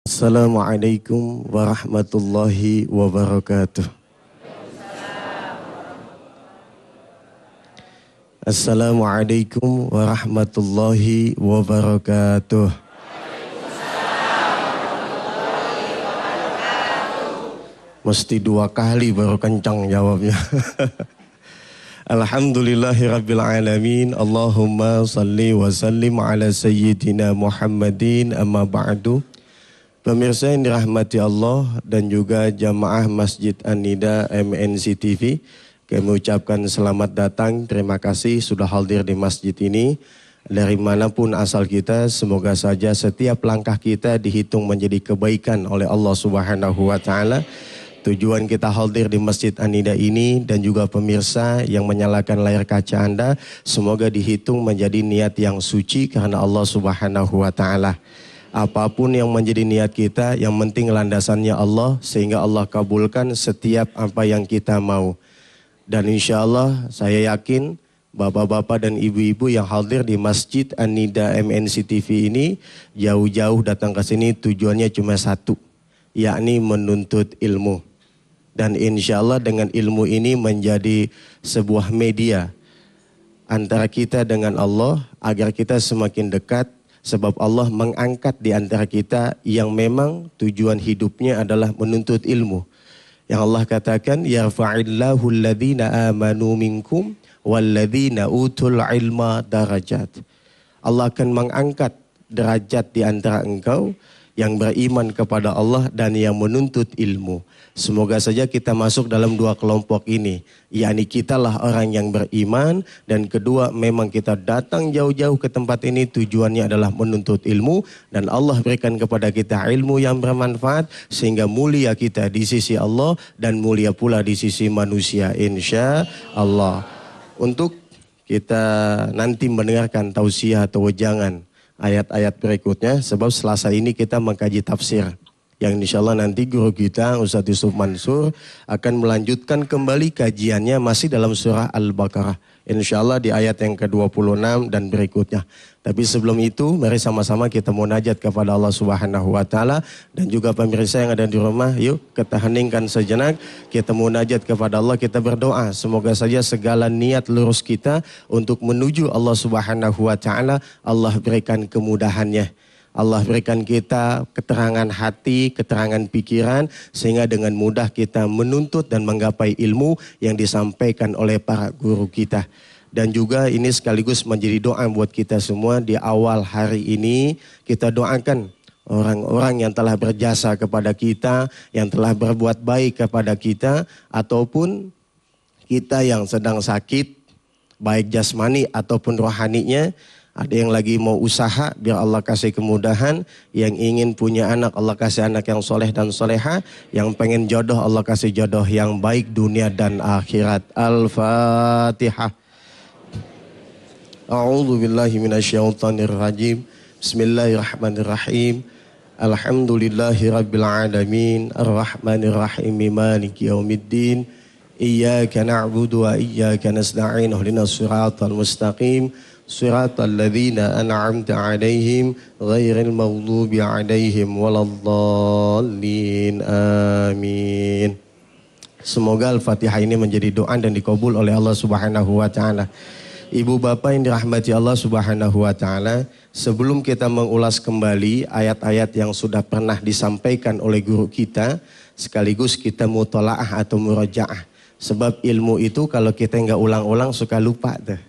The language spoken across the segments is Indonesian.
Assalamualaikum warahmatullahi wabarakatuh. Assalamualaikum warahmatullahi wabarakatuh. Mesti dua kali baru kencang jawabnya. Alhamdulillahirabbil alamin. Allahumma salli wa sallim ala sayyidina Muhammadin amma ba'du. Pemirsa yang dirahmati Allah dan juga jamaah Masjid An-Nida MNC TV, kami ucapkan selamat datang, terima kasih sudah hadir di masjid ini. Dari manapun asal kita, semoga saja setiap langkah kita dihitung menjadi kebaikan oleh Allah Subhanahu wa Ta'ala. Tujuan kita hadir di Masjid An-Nida ini dan juga pemirsa yang menyalakan layar kaca Anda, semoga dihitung menjadi niat yang suci karena Allah Subhanahu wa Ta'ala. Apapun yang menjadi niat kita, yang penting landasannya Allah, sehingga Allah kabulkan setiap apa yang kita mau. Dan insya Allah saya yakin bapak-bapak dan ibu-ibu yang hadir di Masjid An-Nida MNC TV ini jauh-jauh datang ke sini tujuannya cuma satu, yakni menuntut ilmu. Dan insya Allah dengan ilmu ini menjadi sebuah media antara kita dengan Allah agar kita semakin dekat. Sebab Allah mengangkat di antara kita yang memang tujuan hidupnya adalah menuntut ilmu. Yang Allah katakan, yarfa'illahu alladhina amanu minkum walladhina utul ilma darajat. Allah akan mengangkat derajat di antara engkau yang beriman kepada Allah dan yang menuntut ilmu. Semoga saja kita masuk dalam dua kelompok ini. Yakni kitalah orang yang beriman, dan kedua memang kita datang jauh-jauh ke tempat ini tujuannya adalah menuntut ilmu. Dan Allah berikan kepada kita ilmu yang bermanfaat sehingga mulia kita di sisi Allah dan mulia pula di sisi manusia insya Allah. Untuk kita nanti mendengarkan tausiah atau wejangan ayat-ayat berikutnya, sebab Selasa ini kita mengkaji tafsir. Yang insya Allah nanti guru kita Ustaz Yusuf Mansur akan melanjutkan kembali kajiannya masih dalam surah Al-Baqarah. Insya Allah di ayat yang ke-26 dan berikutnya. Tapi sebelum itu mari sama-sama kita munajat kepada Allah Subhanahu wa Ta'ala. Dan juga pemirsa yang ada di rumah, yuk kita heningkan sejenak. Kita munajat kepada Allah, kita berdoa. Semoga saja segala niat lurus kita untuk menuju Allah Subhanahu wa Ta'ala, Allah berikan kemudahannya. Allah berikan kita keterangan hati, keterangan pikiran, sehingga dengan mudah kita menuntut dan menggapai ilmu yang disampaikan oleh para guru kita. Dan juga ini sekaligus menjadi doa buat kita semua di awal hari ini. Kita doakan orang-orang yang telah berjasa kepada kita, yang telah berbuat baik kepada kita, ataupun kita yang sedang sakit, baik jasmani ataupun rohaninya. Ada yang lagi mau usaha, biar Allah kasih kemudahan. Yang ingin punya anak, Allah kasih anak yang soleh dan soleha. Yang pengen jodoh, Allah kasih jodoh yang baik dunia dan akhirat. Al-Fatihah. A'udzu billahi minasyaitonir rajim. Bismillahirrahmanirrahim. Alhamdulillahirabbil alamin. Arrahmanir rahim. Maliki yaumiddin. Iyyaka na'budu wa iyyaka nasta'in. Ihdinas siratal mustaqim. Siratal ladzina an'amta 'alaihim ghairil maghdubi 'alaihim waladdallin. Amin. Semoga Al-Fatihah ini menjadi doa dan dikabul oleh Allah Subhanahu wa Ta'ala. Ibu bapak yang dirahmati Allah Subhanahu wa Ta'ala, sebelum kita mengulas kembali ayat-ayat yang sudah pernah disampaikan oleh guru kita, sekaligus kita mutalaah atau murajaah. Sebab ilmu itu kalau kita nggak ulang-ulang suka lupa tuh.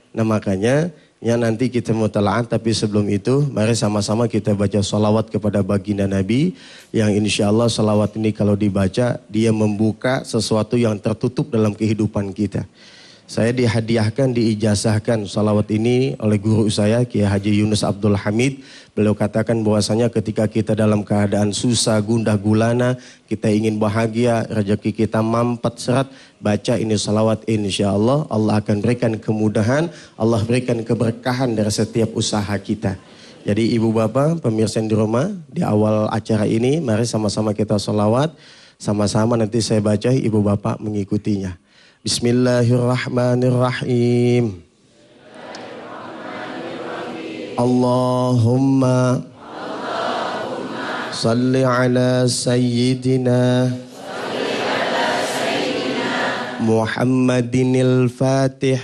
Nah makanya ya nanti kita mutalaah, tapi sebelum itu mari sama-sama kita baca salawat kepada baginda Nabi, yang insya Allah salawat ini kalau dibaca dia membuka sesuatu yang tertutup dalam kehidupan kita. Saya dihadiahkan, diijazahkan salawat ini oleh guru saya Kiai Haji Yunus Abdul Hamid. Beliau katakan bahwasanya ketika kita dalam keadaan susah, gundah gulana, kita ingin bahagia, rezeki kita mampet seret, baca ini salawat, insya Allah Allah akan berikan kemudahan, Allah berikan keberkahan dari setiap usaha kita. Jadi ibu bapak pemirsa di rumah, di awal acara ini mari sama-sama kita salawat, sama-sama nanti saya baca, ibu bapak mengikutinya. Bismillahirrahmanirrahim. Allahumma salli ala sayyidina Muhammadinil Fatih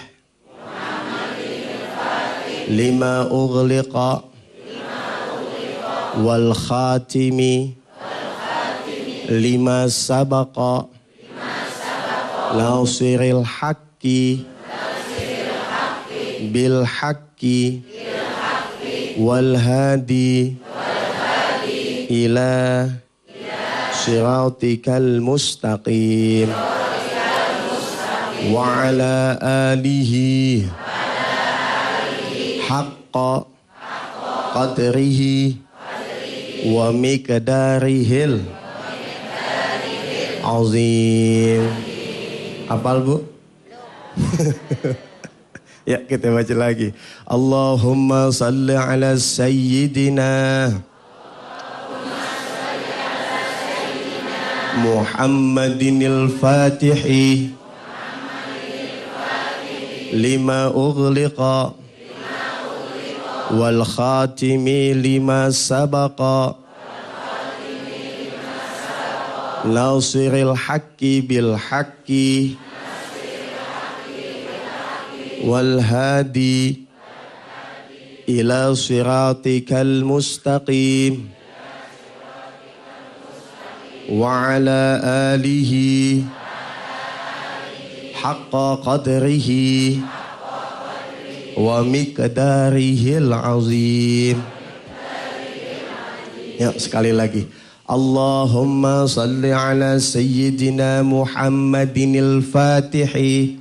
lima ughliqa wal khatimi lima sabaqa nasiril haqqi bil haqqi wal hadi ila siratikal mustaqim wa ala alihi haqqa qadrihi wa miqdarihil azim. Hafal Bu? Ya, kita baca lagi. Allahumma salli ala sayyidina Muhammadinil Fatihi lima ughliqa wal khatimi lima sabaqa nasiril haqqi bil haqqi wal hadi ila siratikal mustaqim wa ala alihi haqqa qadrihi wa miqdarihil azim. Ya, sekali lagi. Allahumma salli ala sayyidina Muhammadinil Fatihi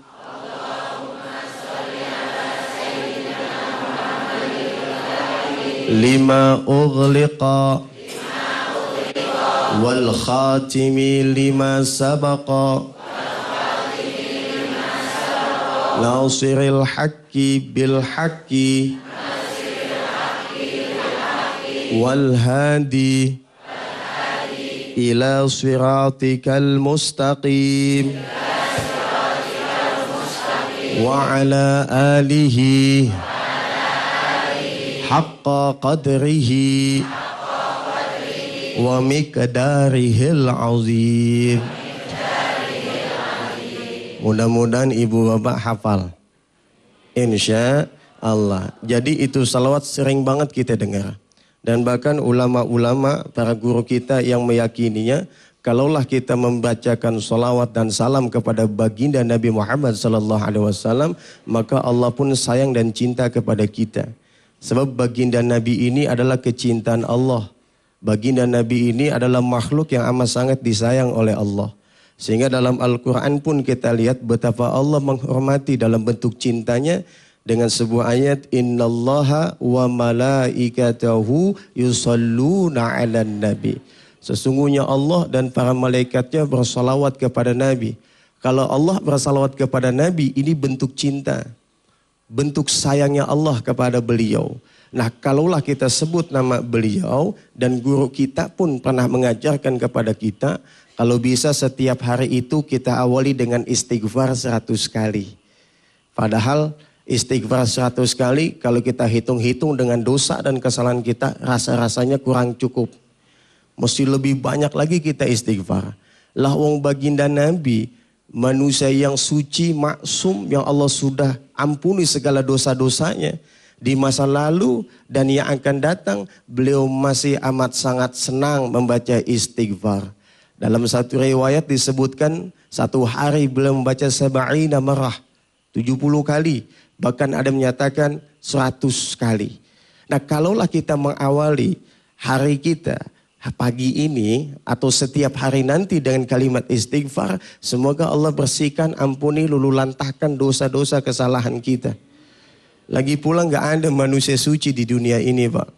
lima ughliqa wal khatimi lima sabaqa nasiril haqqi bil haqqi wal hadi ila siratikal mustaqim wa ala alihi haqqa qadrihi wa miqdarihil azim. Mudah-mudahan ibu bapak hafal. Insya Allah. Jadi itu salawat sering banget kita dengar. Dan bahkan ulama-ulama, para guru kita yang meyakininya, kalaulah kita membacakan salawat dan salam kepada baginda Nabi Muhammad SAW, maka Allah pun sayang dan cinta kepada kita. Sebab baginda Nabi ini adalah kecintaan Allah. Baginda Nabi ini adalah makhluk yang amat sangat disayang oleh Allah. Sehingga dalam Al-Quran pun kita lihat betapa Allah menghormati dalam bentuk cintanya dengan sebuah ayat, innallaha wa malaikatahu yusalluna 'alan nabi. Sesungguhnya Allah dan para malaikatnya bersalawat kepada Nabi. Kalau Allah bersalawat kepada Nabi, ini bentuk cinta. Bentuk sayangnya Allah kepada beliau. Nah, kalaulah kita sebut nama beliau dan guru kita pun pernah mengajarkan kepada kita, kalau bisa setiap hari itu kita awali dengan istighfar 100 kali. Padahal istighfar 100 kali kalau kita hitung-hitung dengan dosa dan kesalahan kita, rasa-rasanya kurang cukup. Mesti lebih banyak lagi kita istighfar. Lah wong baginda Nabi, manusia yang suci, maksum, yang Allah sudah ampuni segala dosa-dosanya. Di masa lalu dan yang akan datang, beliau masih amat sangat senang membaca istighfar. Dalam satu riwayat disebutkan satu hari beliau membaca sab'ina marrah, 70 kali. Bahkan ada menyatakan 100 kali. Nah, kalaulah kita mengawali hari kita pagi ini atau setiap hari nanti dengan kalimat istighfar, semoga Allah bersihkan, ampuni, lulu lantahkan dosa-dosa kesalahan kita. Lagi pula nggak ada manusia suci di dunia ini, Pak.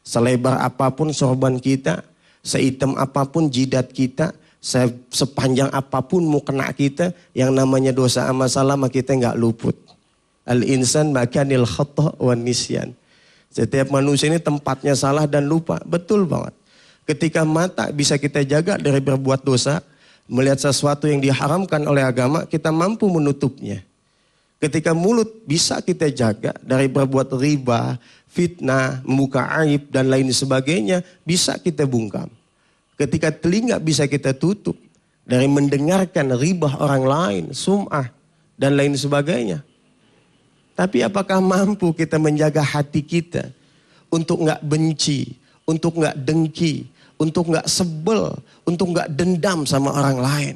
Selebar apapun sorban kita, sehitam apapun jidat kita, sepanjang apapun mukena kita, yang namanya dosa sama salah kita nggak luput. Al-insan makanil khata' wan nisyan. Setiap manusia ini tempatnya salah dan lupa. Betul banget. Ketika mata bisa kita jaga dari berbuat dosa, melihat sesuatu yang diharamkan oleh agama, kita mampu menutupnya. Ketika mulut bisa kita jaga dari berbuat riba, fitnah, membuka aib dan lain sebagainya, bisa kita bungkam. Ketika telinga bisa kita tutup dari mendengarkan ribah orang lain, sum'ah dan lain sebagainya. Tapi apakah mampu kita menjaga hati kita untuk nggak benci, untuk nggak dengki, untuk nggak sebel, untuk nggak dendam sama orang lain?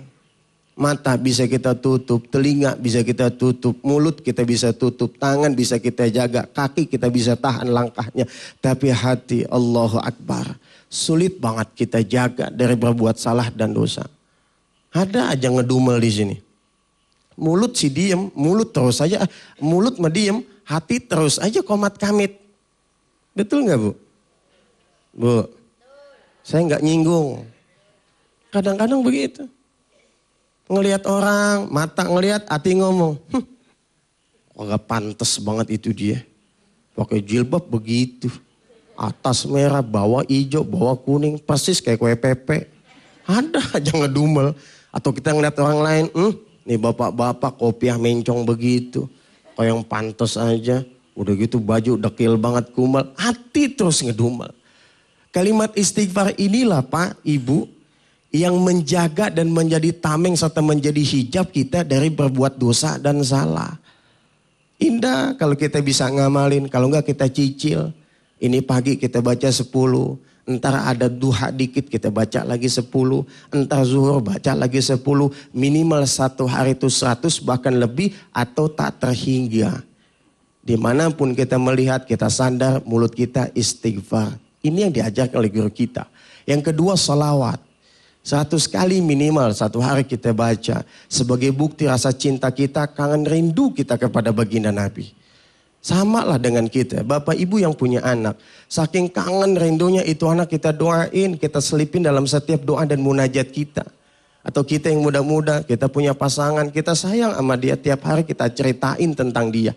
Mata bisa kita tutup, telinga bisa kita tutup, mulut kita bisa tutup, tangan bisa kita jaga, kaki kita bisa tahan langkahnya. Tapi hati, Allahu Akbar, sulit banget kita jaga dari berbuat salah dan dosa. Ada aja ngedumel di sini. Mulut sih diem, mulut terus aja, mulut mah diem, hati terus aja komat kamit. Betul nggak Bu? Bu, saya nggak nyinggung. Kadang-kadang begitu. Ngelihat orang, mata ngelihat, hati ngomong. Gak pantas banget itu dia. Pakai jilbab begitu. Atas merah, bawah hijau, bawah kuning. Persis kayak kue pepe. Ada aja ngedumel. Atau kita ngeliat orang lain. Nih bapak-bapak kopiah mencong begitu. Kayak yang pantas aja. Udah gitu baju dekil banget kumal. Hati terus ngedumel. Kalimat istighfar inilah Pak, Ibu. Yang menjaga dan menjadi tameng serta menjadi hijab kita dari berbuat dosa dan salah. Indah kalau kita bisa ngamalin, kalau enggak kita cicil. Ini pagi kita baca 10, entar ada duha dikit kita baca lagi 10, entar zuhur baca lagi 10, minimal satu hari itu 100 bahkan lebih atau tak terhingga. Dimanapun kita melihat, kita sadar mulut kita istighfar. Ini yang diajarkan oleh guru kita. Yang kedua salawat. 100 kali minimal satu hari kita baca. Sebagai bukti rasa cinta kita, kangen rindu kita kepada baginda Nabi. Sama lah dengan kita, bapak ibu yang punya anak. Saking kangen rindunya itu anak kita doain, kita selipin dalam setiap doa dan munajat kita. Atau kita yang muda-muda, kita punya pasangan, kita sayang sama dia, tiap hari kita ceritain tentang dia.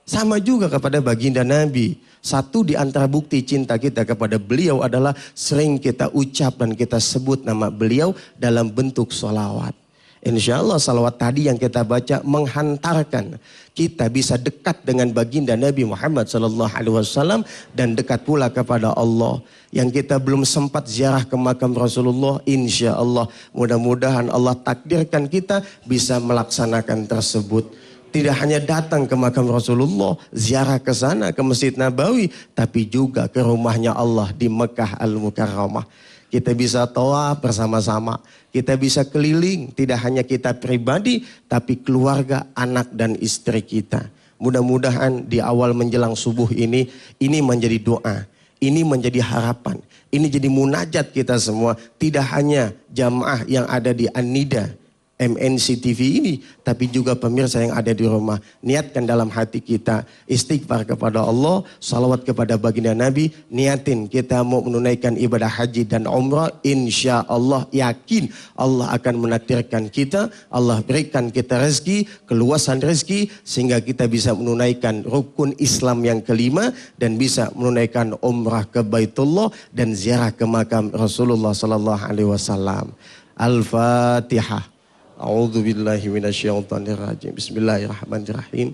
Sama juga kepada baginda Nabi. Satu di antara bukti cinta kita kepada beliau adalah sering kita ucap dan kita sebut nama beliau dalam bentuk sholawat. Insya Allah salawat tadi yang kita baca menghantarkan kita bisa dekat dengan baginda Nabi Muhammad SAW dan dekat pula kepada Allah. Yang kita belum sempat ziarah ke makam Rasulullah, insya Allah mudah-mudahan Allah takdirkan kita bisa melaksanakan tersebut. Tidak hanya datang ke makam Rasulullah, ziarah ke sana, ke Masjid Nabawi, tapi juga ke rumahnya Allah di Mekah Al-Mukarramah. Kita bisa tawaf bersama-sama, kita bisa keliling, tidak hanya kita pribadi, tapi keluarga, anak dan istri kita. Mudah-mudahan di awal menjelang subuh ini menjadi doa, ini menjadi harapan, ini jadi munajat kita semua. Tidak hanya jamaah yang ada di An-Nida, MNC TV ini, tapi juga pemirsa yang ada di rumah. Niatkan dalam hati kita istighfar kepada Allah, salawat kepada baginda Nabi, niatin kita mau menunaikan ibadah haji dan umrah, insya Allah yakin Allah akan menakdirkan kita, Allah berikan kita rezeki, keluasan rezeki, sehingga kita bisa menunaikan rukun Islam yang kelima dan bisa menunaikan umrah ke Baitullah dan ziarah ke makam Rasulullah SAW. Al-Fatihah. A'udzu billahi minasyaitonir rajim. Bismillahirrahmanirrahim.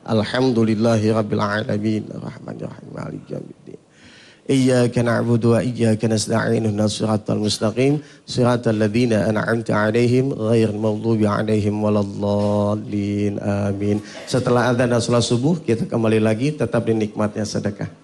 Alhamdulillahi rabbil alamin. Arrahmanirrahim. Maliki yaumiddin. Iyyaka na'budu wa iyyaka nasta'in. Ihdinas siratal mustaqim. Siratal ladzina an'amta 'alaihim ghairil maghdubi 'alaihim waladdallin. Amin. Setelah adzan dan salat subuh kita kembali lagi tetap dinikmatnya sedekah.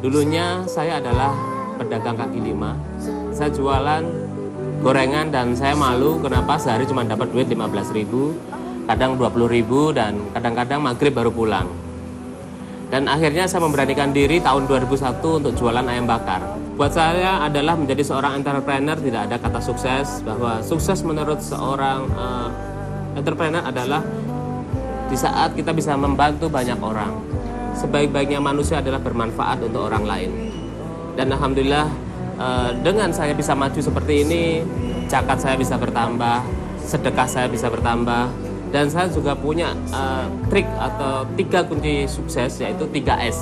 Dulunya saya adalah pedagang kaki lima. Saya jualan gorengan dan saya malu kenapa sehari cuma dapat duit 15.000, kadang 20.000 dan kadang-kadang maghrib baru pulang. Dan akhirnya saya memberanikan diri tahun 2001 untuk jualan ayam bakar. Buat saya adalah menjadi seorang entrepreneur tidak ada kata sukses, bahwa sukses menurut seorang entrepreneur adalah di saat kita bisa membantu banyak orang. Sebaik-baiknya manusia adalah bermanfaat untuk orang lain. Dan alhamdulillah dengan saya bisa maju seperti ini, zakat saya bisa bertambah, sedekah saya bisa bertambah, dan saya juga punya trik atau 3 kunci sukses, yaitu 3S.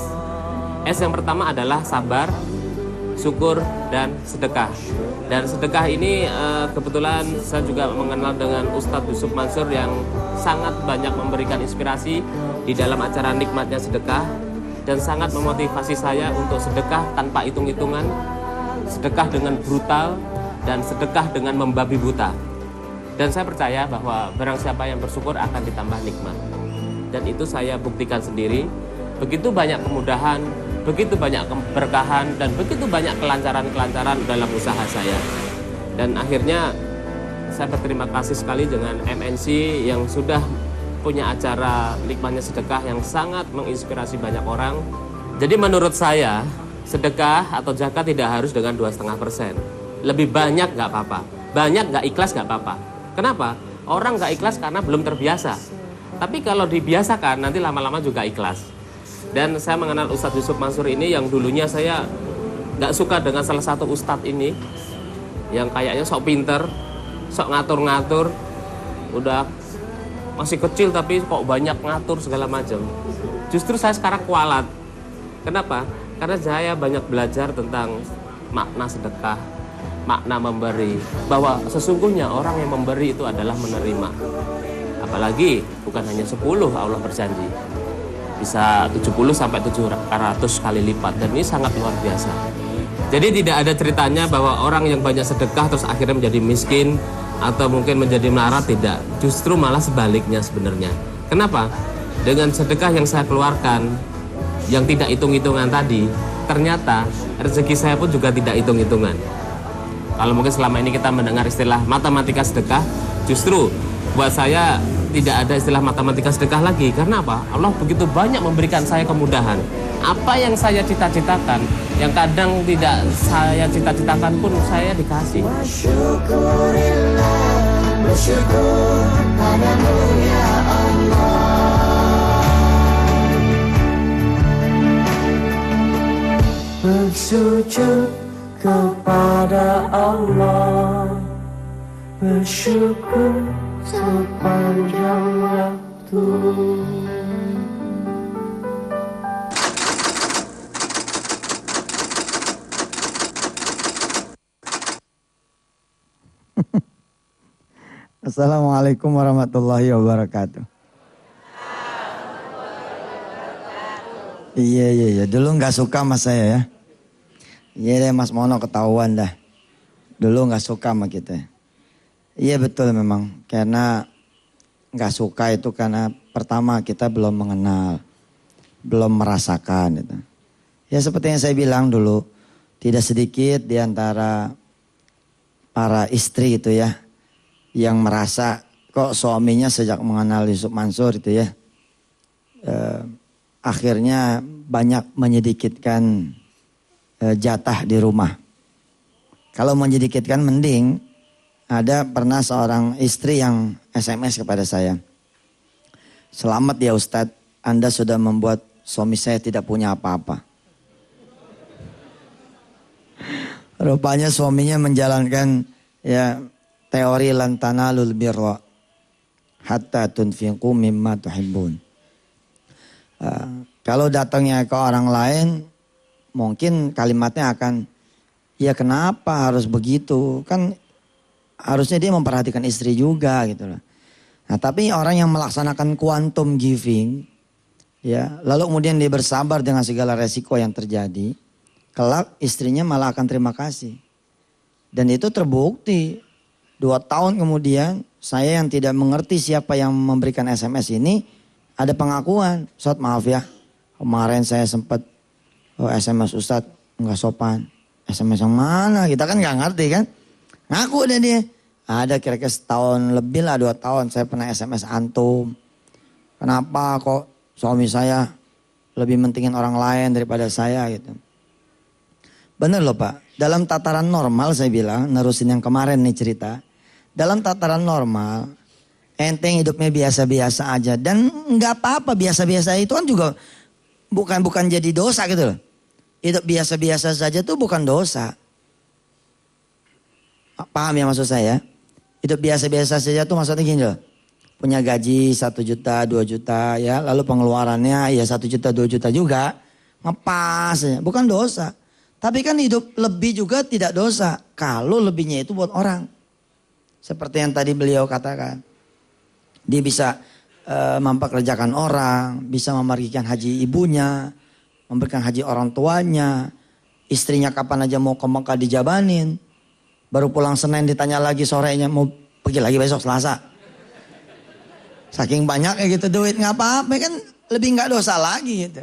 S yang pertama adalah sabar, syukur, dan sedekah. Dan sedekah ini kebetulan saya juga mengenal dengan Ustadz Yusuf Mansur yang sangat banyak memberikan inspirasi di dalam acara Nikmatnya Sedekah, dan sangat memotivasi saya untuk sedekah tanpa hitung-hitungan, sedekah dengan brutal, dan sedekah dengan membabi buta. Dan saya percaya bahwa barang siapa yang bersyukur akan ditambah nikmat. Dan itu saya buktikan sendiri. Begitu banyak kemudahan, begitu banyak keberkahan, dan begitu banyak kelancaran-kelancaran dalam usaha saya. Dan akhirnya saya berterima kasih sekali dengan MNC yang sudah punya acara Nikmatnya Sedekah yang sangat menginspirasi banyak orang. Jadi menurut saya, sedekah atau zakat tidak harus dengan 2,5%. Lebih banyak nggak apa-apa, banyak nggak ikhlas nggak apa-apa. Kenapa? Orang nggak ikhlas karena belum terbiasa. Tapi kalau dibiasakan, nanti lama-lama juga ikhlas. Dan saya mengenal Ustadz Yusuf Mansur ini yang dulunya saya nggak suka dengan salah satu ustadz ini yang kayaknya sok pinter, sok ngatur-ngatur, udah masih kecil tapi kok banyak ngatur segala macam. Justru saya sekarang kualat. Kenapa? Karena saya banyak belajar tentang makna sedekah, makna memberi, bahwa sesungguhnya orang yang memberi itu adalah menerima. Apalagi bukan hanya 10, Allah berjanji bisa 70 sampai 700 kali lipat, dan ini sangat luar biasa. Jadi tidak ada ceritanya bahwa orang yang banyak sedekah terus akhirnya menjadi miskin atau mungkin menjadi melarat, tidak. Justru malah sebaliknya sebenarnya. Kenapa? Dengan sedekah yang saya keluarkan yang tidak hitung-hitungan tadi, ternyata rezeki saya pun juga tidak hitung-hitungan. Kalau mungkin selama ini kita mendengar istilah matematika sedekah, justru buat saya tidak ada istilah matematika sedekah lagi. Karena apa? Allah begitu banyak memberikan saya kemudahan. Apa yang saya cita-citakan, yang kadang tidak saya cita-citakan pun saya dikasih. Bersyukur padamu ya Allah. Bersujud kepada Allah, bersyukur sepanjang waktu. Assalamualaikum warahmatullahi wabarakatuh. Iya. Dulu nggak suka sama saya ya. Iya deh Mas Mono, ketahuan dah. Dulu nggak suka sama kita. Iya betul memang, karena nggak suka itu karena pertama kita belum mengenal, belum merasakan itu. Ya seperti yang saya bilang dulu, tidak sedikit di antara para istri itu ya, yang merasa kok suaminya sejak mengenal Yusuf Mansur itu ya, akhirnya banyak menyedikitkan jatah di rumah. Kalau menyedikitkan mending. Ada pernah seorang istri yang SMS kepada saya. Selamat ya Ustadz, Anda sudah membuat suami saya tidak punya apa-apa. Rupanya suaminya menjalankan ya teori lan tanalul birra hatta tunfiqu mimma tuhibbun. Kalau datangnya ke orang lain, mungkin kalimatnya akan, ya kenapa harus begitu? Kan harusnya dia memperhatikan istri juga gitu loh. Nah tapi orang yang melaksanakan quantum giving, ya lalu kemudian dia bersabar dengan segala resiko yang terjadi, kelak istrinya malah akan terima kasih. Dan itu terbukti. 2 tahun kemudian saya yang tidak mengerti siapa yang memberikan SMS ini, ada pengakuan. Ustadz maaf ya, kemarin saya sempat SMS Ustadz nggak sopan. SMS yang mana? Kita kan nggak ngerti kan? Ngaku deh dia. Ada kira-kira setahun lebih lah, 2 tahun saya pernah SMS antum. Kenapa kok suami saya lebih mentingin orang lain daripada saya gitu. Bener loh Pak. Dalam tataran normal saya bilang, nerusin yang kemarin nih cerita. Dalam tataran normal, Ente hidupnya biasa-biasa aja. Dan nggak apa-apa, biasa-biasa itu kan juga bukan jadi dosa gitu loh. Hidup biasa-biasa saja tuh bukan dosa. Paham ya maksud saya? Hidup biasa-biasa saja tuh maksudnya gini loh. Punya gaji 1 juta, 2 juta ya. Lalu pengeluarannya ya 1 juta, 2 juta juga. Ngepas ya. Bukan dosa. Tapi kan hidup lebih juga tidak dosa. Kalau lebihnya itu buat orang. Seperti yang tadi beliau katakan. Dia bisa mempekerjakan orang. Bisa memargikan haji ibunya. Memberikan haji orang tuanya. Istrinya kapan aja mau ke Mekah dijabanin. Baru pulang Senin ditanya lagi sorenya mau pergi lagi besok Selasa. Saking banyaknya gitu duit nggak apa-apa kan lebih nggak dosa lagi gitu.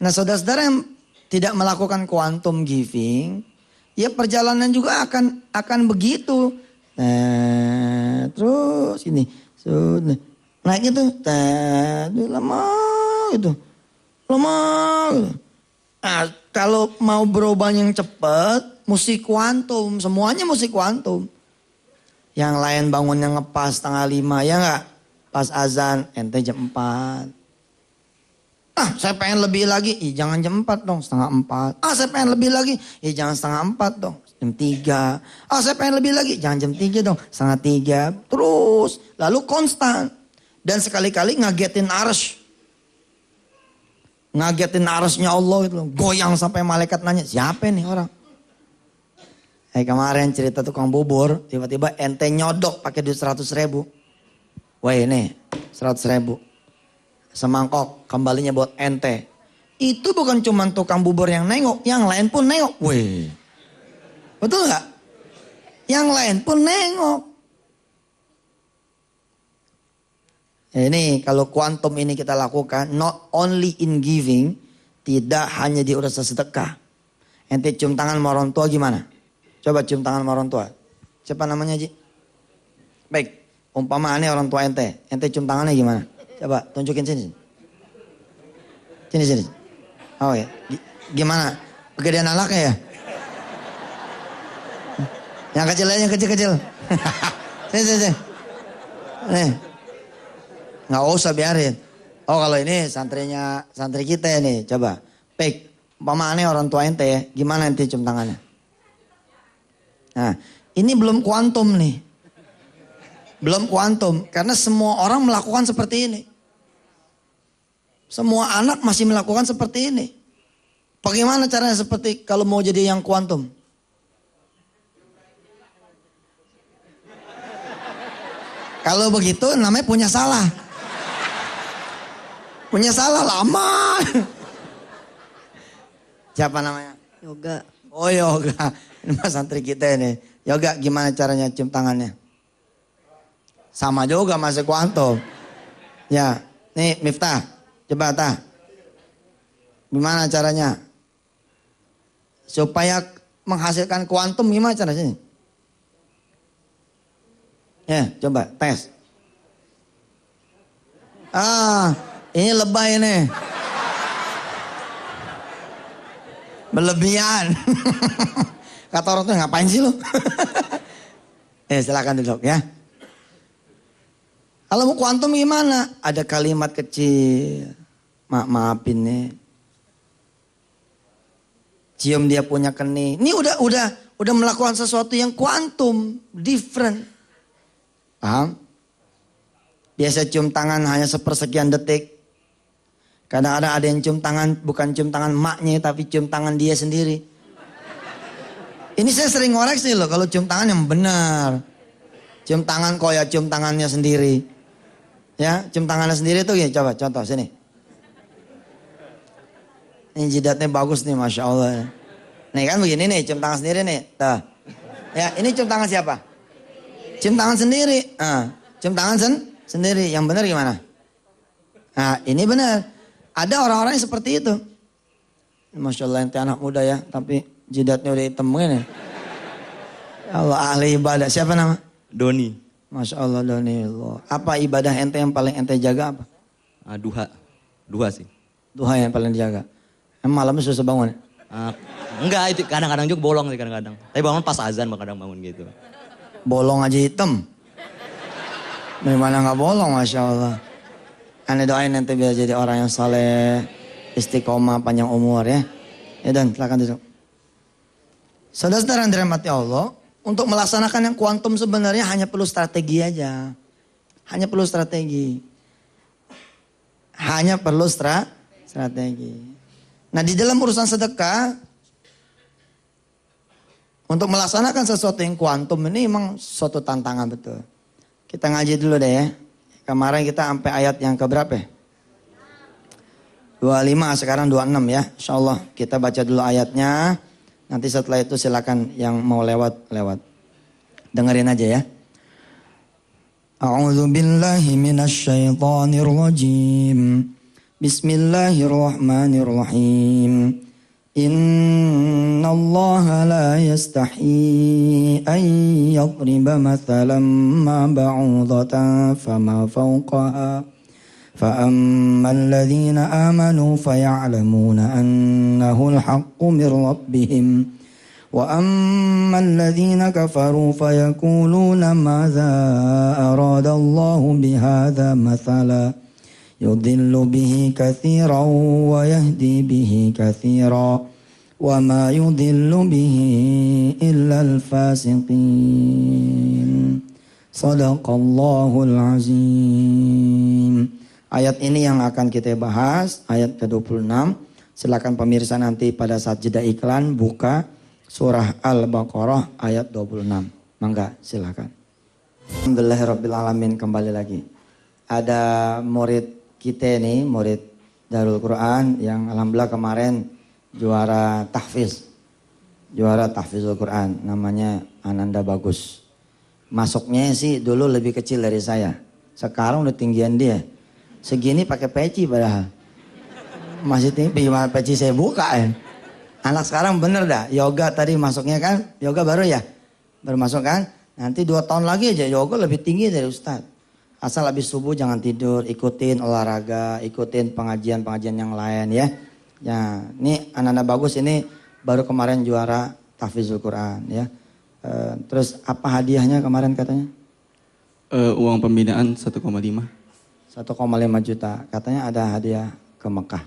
Nah saudara-saudara yang tidak melakukan quantum giving, ya perjalanan juga akan begitu. Terus ini, naiknya tuh, lama gitu, lama. Nah, kalau mau berubah yang cepat, mesti kuantum, semuanya mesti kuantum. Yang lain bangunnya ngepas 4:30, ya enggak? Pas azan, ente jam 4. Saya pengen lebih lagi, jangan jam 4 dong, 3:30. Saya pengen lebih lagi, jangan 3:30 dong, jam 3. Saya pengen lebih lagi, jangan jam 3 dong, 2:30. Terus, lalu konstan. Dan sekali-kali ngagetin arsh. Ngagetin arshnya Allah gitu, goyang sampai malaikat nanya, siapa nih orang? Kemarin cerita tukang bubur, tiba-tiba ente nyodok pakai duit 100.000. Wah ini 100.000. Semangkok kembalinya buat ente. Itu bukan cuma tukang bubur yang nengok, yang lain pun nengok. Wih, betul nggak? Yang lain pun nengok. Ini kalau kuantum ini kita lakukan, not only in giving, tidak hanya di urusan sedekah. Ente cium tangan sama orang tua gimana? Coba cium tangan sama orang tua. Siapa namanya Ji? Baik, umpama ini orang tua ente cium tangannya gimana? Coba tunjukin sini. Sini. Oh ya, gimana? Kegedean anaknya ya? Yang kecil aja, yang kecil-kecil. Sini. Nih. Nggak usah biarin. Oh kalau ini santri kita nih, coba. Pik, umpama ini orang tua ente, gimana ente cium tangannya? Nah, ini belum kuantum nih. Belum kuantum, karena semua orang melakukan seperti ini. Semua anak masih melakukan seperti ini. Bagaimana caranya seperti kalau mau jadi yang kuantum? Kalau begitu namanya punya salah. Punya salah lama. Siapa namanya? Yoga. Oh Yoga. Ini mas santri kita ini. Yoga gimana caranya cium tangannya? Sama juga masih kuantum. Ya. Nih Miftah. Coba Tah. Gimana caranya? Supaya menghasilkan kuantum gimana caranya? Ya coba tes. Ini lebay nih. Berlebihan. Kata orang tuh ngapain sih lu? Silakan duduk ya. Kalau mau kuantum gimana? Ada kalimat kecil. Maafin nih. Cium dia punya kening. Ini udah melakukan sesuatu yang kuantum, different. Paham? Biasa cium tangan hanya sepersekian detik. Kadang-kadang ada yang cium tangan, bukan cium tangan maknya, tapi cium tangan dia sendiri. Ini saya sering ngoreksi loh, kalau cium tangan yang benar. Cium tangan kok ya cium tangannya sendiri. Ya, cium tangannya sendiri tuh ya, coba contoh sini. Ini jidatnya bagus nih, Masya Allah. Nih kan begini nih, cium tangan sendiri nih. Tuh. Ya, ini cium tangan siapa? Cium tangan sendiri. Cium tangan sendiri, yang benar gimana? Nah, ini benar. Ada orang-orang yang seperti itu. Masya Allah ente anak muda ya, tapi jidatnya udah hitam begini. Allah ahli ibadah. Siapa nama? Doni. Masya Allah Doni. Apa ibadah ente yang paling ente jaga apa? Duha sih. Duha yang paling dijaga. Emang malamnya susah bangun? Enggak, itu kadang-kadang juga bolong sih kadang-kadang. Tapi bangun pas azan kadang bangun gitu. Bolong aja hitam. Dari mana nggak bolong, Masya Allah. Ane doain nanti biar jadi orang yang saleh, istiqomah, panjang umur ya. Ya dan silakan duduk. Saudara-saudara yang dirahmati Allah, untuk melaksanakan yang kuantum sebenarnya hanya perlu strategi aja. Hanya perlu strategi. Hanya perlu strategi. Nah di dalam urusan sedekah, untuk melaksanakan sesuatu yang kuantum ini memang suatu tantangan betul. Kita ngaji dulu deh ya. Kemarin kita sampai ayat yang keberapa ya? 25, sekarang 26 ya. Insyaallah kita baca dulu ayatnya. Nanti setelah itu silakan yang mau lewat. Dengerin aja ya. A'udzu billahi minasy syaithanir rajim. Bismillahirrahmanirrahim. Innallaha la yastahi an yadriba mathalan ma ba'udatan fama fawqaha. فأما الذين آمنوا فيعلمون أنه الحق من ربهم وأما الذين كفروا فيقولون ماذا أراد الله بهذا مثلا يضل به كثيرا ويهدي به كثيرا وما يضل به إلا الفاسقين صدق الله العظيم. Ayat ini yang akan kita bahas, ayat ke-26. Silakan pemirsa nanti pada saat jeda iklan buka surah Al-Baqarah ayat 26. Mangga, silakan. Alhamdulillahirrabbilalamin, kembali lagi. Ada murid kita nih, murid Darul Quran yang alhamdulillah kemarin juara tahfiz. Juara tahfizul Quran, namanya Ananda Bagus. Masuknya sih dulu lebih kecil dari saya. Sekarang udah tinggian dia. Segini pakai peci padahal. Masih tinggi, peci saya buka ya. Anak sekarang bener dah, yoga tadi masuknya kan, yoga baru ya? Baru masuk kan? Nanti 2 tahun lagi aja yoga lebih tinggi dari Ustadz. Asal habis subuh jangan tidur, ikutin olahraga, ikutin pengajian-pengajian yang lain ya. Ya, ini anak-anak bagus ini baru kemarin juara tahfizul Quran ya. Terus apa hadiahnya kemarin katanya? Uang pembinaan 1,5. 1,5 juta. Katanya ada hadiah ke Mekah.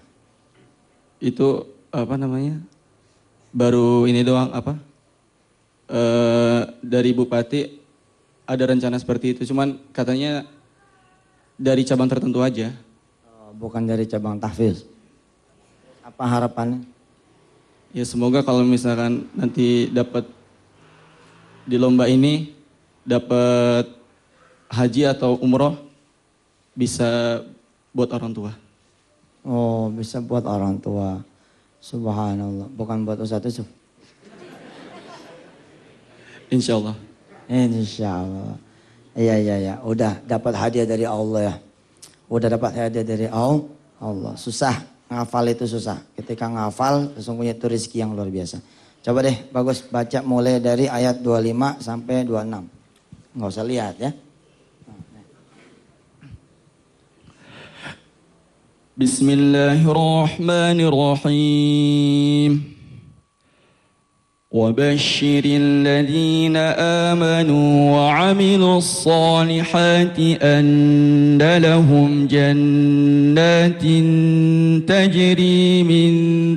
Itu apa namanya? Baru ini doang apa? Dari Bupati ada rencana seperti itu. Cuman katanya dari cabang tertentu aja. Bukan dari cabang tahfiz. Apa harapannya? Ya semoga kalau misalkan nanti dapat di lomba ini dapat haji atau umroh bisa buat orang tua. Oh, bisa buat orang tua. Subhanallah. Bukan buat Ustadz Yusuf. Insyaallah. Insyaallah. Iya. Udah dapat hadiah dari Allah ya. Udah dapat hadiah dari Allah. Susah. Ngafal itu susah. Ketika ngafal, sesungguhnya itu rezeki yang luar biasa. Coba deh, bagus baca mulai dari ayat 25 sampai 26. Nggak usah lihat ya. Bismillahirrahmanirrahim. وبشر الذين آمنوا وعملوا الصالحات أن لهم جنات تجري من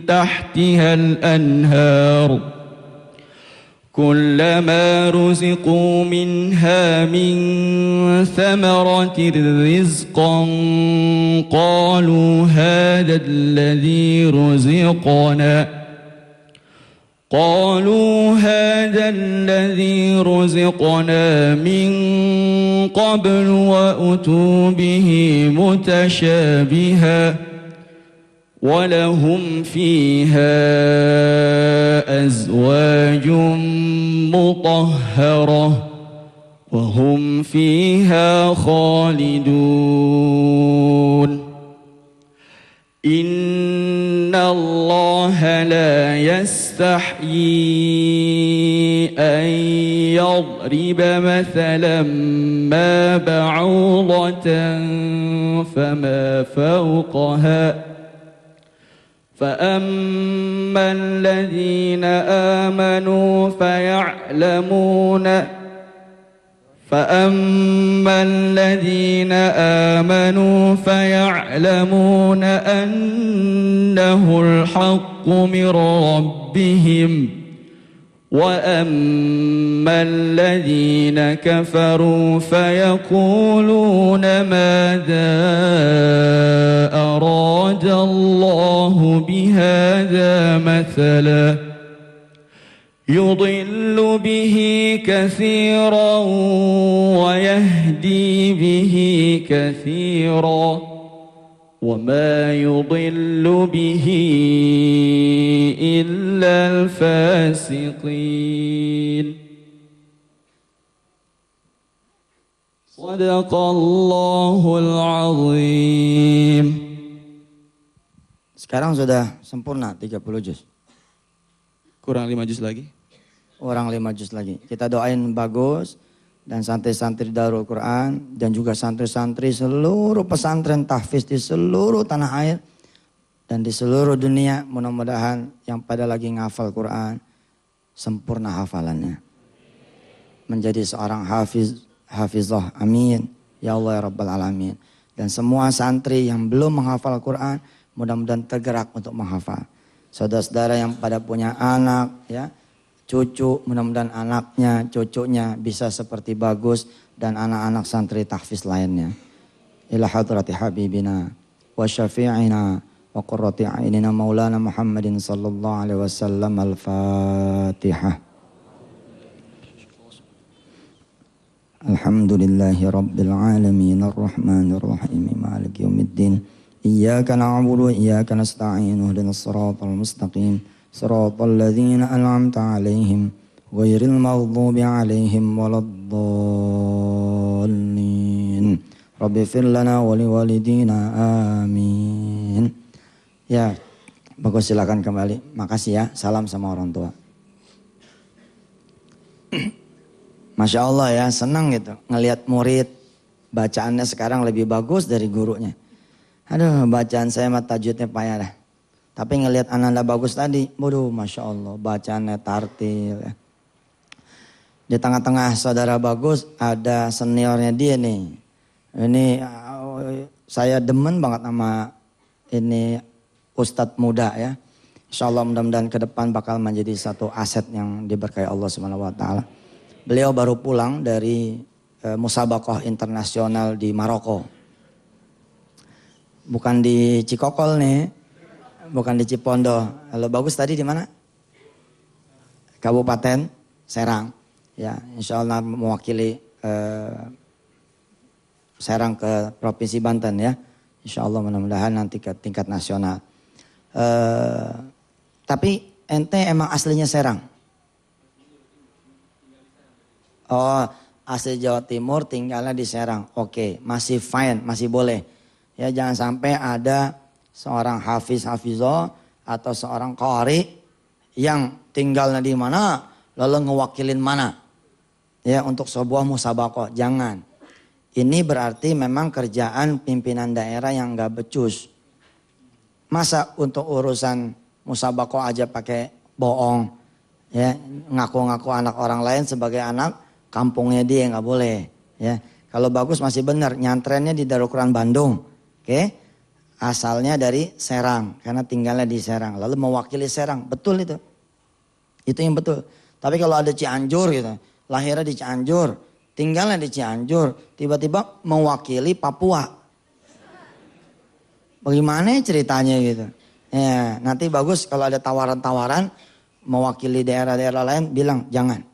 تحتها الأنهار كلما رزقوا منها من ثمرة رزقا قالوا هذا الذي رزقنا من قبل وأتوا به متشابها ولهم فيها أزواج مطهرة وهم فيها خالدون إن الله لا يستحيي أن يضرب مثلا ما بعوضة فما فوقها فأما الذين آمنوا فأما الذين آمنوا فيعلمون أنه الحق من ربهم وأما الذين كفروا فيقولون ماذا أراد الله بهذا مثلا يضل به كثيرا ويهدي به كثيرا وما يضل به إلا الفاسقين صدق الله العظيم. Sekarang sudah sempurna 30 juz. Kurang 5 juz lagi. Orang 5 juz lagi. Kita doain bagus dan santri-santri Darul Quran dan juga santri-santri seluruh pesantren tahfiz di seluruh tanah air dan di seluruh dunia, mudah-mudahan yang pada lagi ngafal Quran sempurna hafalannya. Menjadi seorang hafizah. Amin. Ya Allah ya Rabbal Alamin. Dan semua santri yang belum menghafal Quran mudah-mudahan tergerak untuk menghafal. Saudara-saudara yang pada punya anak ya, cucu, mudah-mudahan anaknya, cucunya bisa seperti bagus dan anak-anak santri tahfiz lainnya. Ila hadrati habibina wa syafi'ina wa qurrati a'inina maulana Muhammadin sallallahu alaihi wasallam. Al-Fatihah. Alhamdulillahi rabbil alamin arrahmanir rahim maliki yaumiddin. Iyyaka na'budu wa iyyaka nasta'in ihdinas siratal mustaqim. صراط الذين أنعمت عليهم غير المغضوب عليهم ولا الضالين رب اغفر لنا ولوالدينا آمين. Ya, bagus, silakan kembali. Makasih ya, salam sama orang tua. Masya Allah ya, senang gitu ngelihat murid bacaannya sekarang lebih bagus dari gurunya. Aduh, bacaan saya mah tajwidnya payah dah. Tapi ngelihat ananda bagus tadi, waduh Masya Allah, bacaannya tartil. Ya. Di tengah-tengah saudara bagus, ada seniornya dia nih. Ini saya demen banget sama ini Ustadz muda ya. Insya Allah mudah-mudahan ke depan bakal menjadi satu aset yang diberkahi Allah SWT. Beliau baru pulang dari musabaqah internasional di Maroko. Bukan di Cikokol nih. Bukan di Cipondo. Kalau bagus tadi di mana? Kabupaten Serang. Ya, insya Allah mewakili Serang ke Provinsi Banten ya. Insya Allah mudah-mudahan nanti ke tingkat nasional. Tapi ente emang aslinya Serang? Oh, asli Jawa Timur tinggalnya di Serang. Oke, masih fine, masih boleh. Ya, jangan sampai ada seorang hafizah atau seorang qari yang tinggalnya di mana lalu ngewakilin mana ya untuk sebuah musabaqah. Jangan. Ini berarti memang kerjaan pimpinan daerah yang gak becus. Masa untuk urusan musabaqah aja pakai bohong ya, ngaku-ngaku anak orang lain sebagai anak kampungnya dia, gak boleh ya. Kalau bagus masih benar, nyantrennya di Darul Quran Bandung. Oke. Asalnya dari Serang, karena tinggalnya di Serang. Lalu mewakili Serang, betul itu. Itu yang betul. Tapi kalau ada Cianjur gitu, lahirnya di Cianjur, tinggalnya di Cianjur, tiba-tiba mewakili Papua. Bagaimana ceritanya gitu. Ya, nanti bagus kalau ada tawaran-tawaran, mewakili daerah-daerah lain, bilang jangan.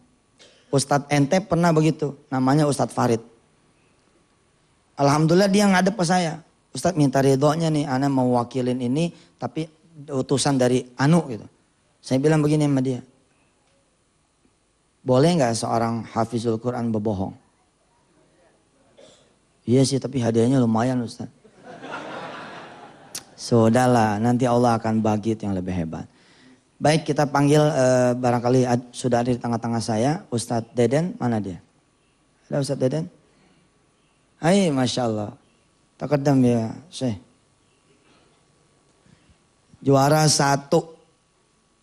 Ustadz ente pernah begitu, namanya Ustadz Farid. Alhamdulillah dia ngadep ke saya. Ustadz minta ridhonya nih, ana mau wakilin ini tapi utusan dari Anu gitu. Saya bilang begini sama dia. Boleh gak seorang hafizul Quran berbohong? Iya sih, tapi hadiahnya lumayan Ustadz. Sudahlah, nanti Allah akan bagi yang lebih hebat. Baik, kita panggil barangkali sudah ada di tengah-tengah saya Ustadz Deden, mana dia? Ada Ustadz Deden? Hai, Masya Allah. Takadam ya Syekh. Juara 1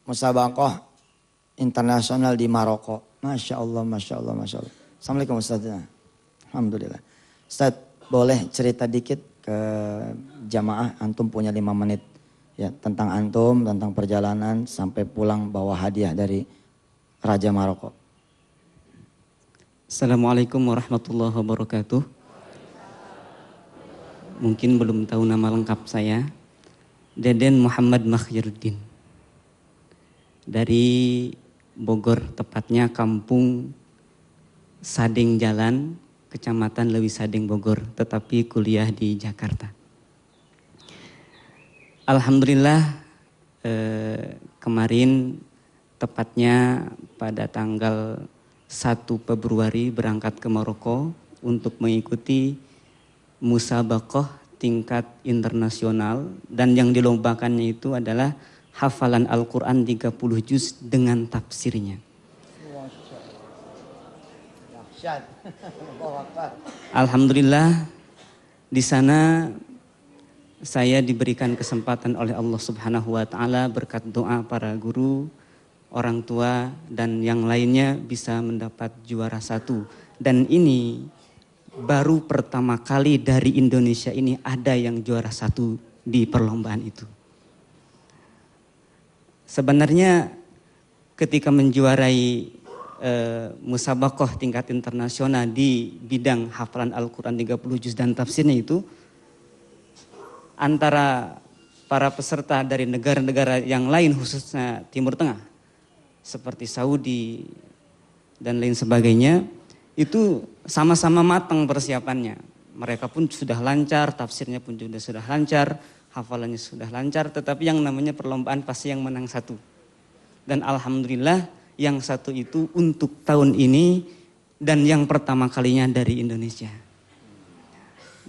musabaqah internasional di Maroko. Masya Allah, Masya Allah, Masya Allah. Assalamualaikum Ustaz. Alhamdulillah. Ustaz, boleh cerita dikit ke jamaah, antum punya 5 menit ya tentang antum, tentang perjalanan sampai pulang bawa hadiah dari Raja Maroko. Assalamualaikum warahmatullahi wabarakatuh. Mungkin belum tahu nama lengkap saya. Deden Muhammad Makhyaruddin. Dari Bogor, tepatnya kampung Sadeng Jalan, Kecamatan Lewi Sadeng Bogor, tetapi kuliah di Jakarta. Alhamdulillah kemarin tepatnya pada tanggal 1 Februari berangkat ke Maroko untuk mengikuti musabaqah tingkat internasional, dan yang dilombakannya itu adalah hafalan Al-Quran 30 juz dengan tafsirnya. Alhamdulillah di sana saya diberikan kesempatan oleh Allah Subhanahu wa taala berkat doa para guru, orang tua dan yang lainnya bisa mendapat juara 1. Dan ini baru pertama kali dari Indonesia ini ada yang juara 1 di perlombaan itu. Sebenarnya ketika menjuarai musabaqah tingkat internasional di bidang hafalan Al-Quran 30 juz dan tafsirnya itu, antara para peserta dari negara-negara yang lain khususnya Timur Tengah seperti Saudi dan lain sebagainya, itu sama-sama matang persiapannya. Mereka pun sudah lancar, tafsirnya pun sudah lancar, hafalannya sudah lancar, tetapi yang namanya perlombaan pasti yang menang 1. Dan alhamdulillah yang 1 itu untuk tahun ini dan yang pertama kalinya dari Indonesia.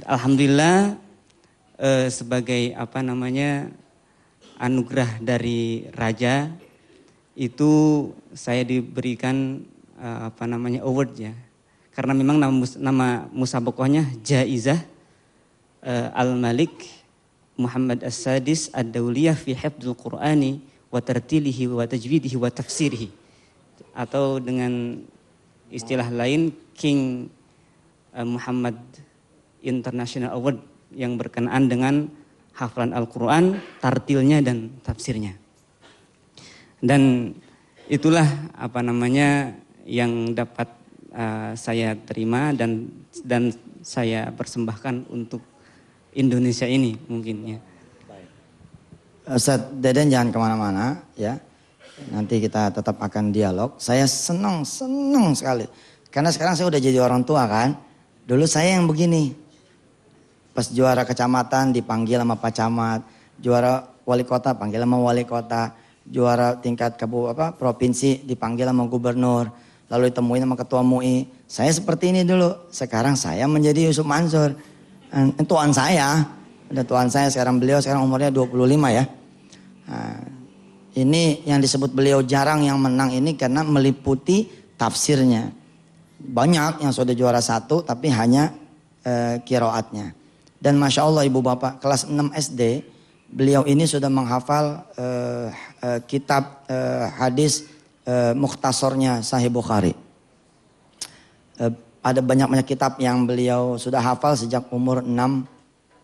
Alhamdulillah sebagai anugerah dari Raja itu saya diberikan award ya. Karena memang nama musabaqahnya Jaizah Al-Malik Muhammad As-Sadis Ad-Dawliyah fi Hifdzul Qur'ani wa tartilihi wa tajwidihi wa tafsirihi, atau dengan istilah lain King Muhammad International Award yang berkenaan dengan hafalan Al-Quran, tartilnya dan tafsirnya. Dan itulah yang dapat saya terima dan saya persembahkan untuk Indonesia ini mungkin ya. Ustaz Deden jangan kemana-mana ya. Nanti kita tetap akan dialog. Saya senang sekali. Karena sekarang saya udah jadi orang tua kan. Dulu saya yang begini. Pas juara kecamatan dipanggil sama Pak Camat. Juara wali kota panggil sama wali kota. Juara tingkat provinsi dipanggil sama gubernur. Lalu ditemuin sama ketua MUI. Saya seperti ini dulu. Sekarang saya menjadi Yusuf Mansur. Tuan saya. Ada tuan saya sekarang, beliau sekarang umurnya 25 ya. Nah, ini yang disebut beliau jarang yang menang ini karena meliputi tafsirnya. Banyak yang sudah juara 1 tapi hanya qiraatnya. Dan Masya Allah ibu bapak kelas 6 SD beliau ini sudah menghafal kitab hadis mukhtasornya Sahih Bukhari. Ada banyak kitab yang beliau sudah hafal sejak umur 6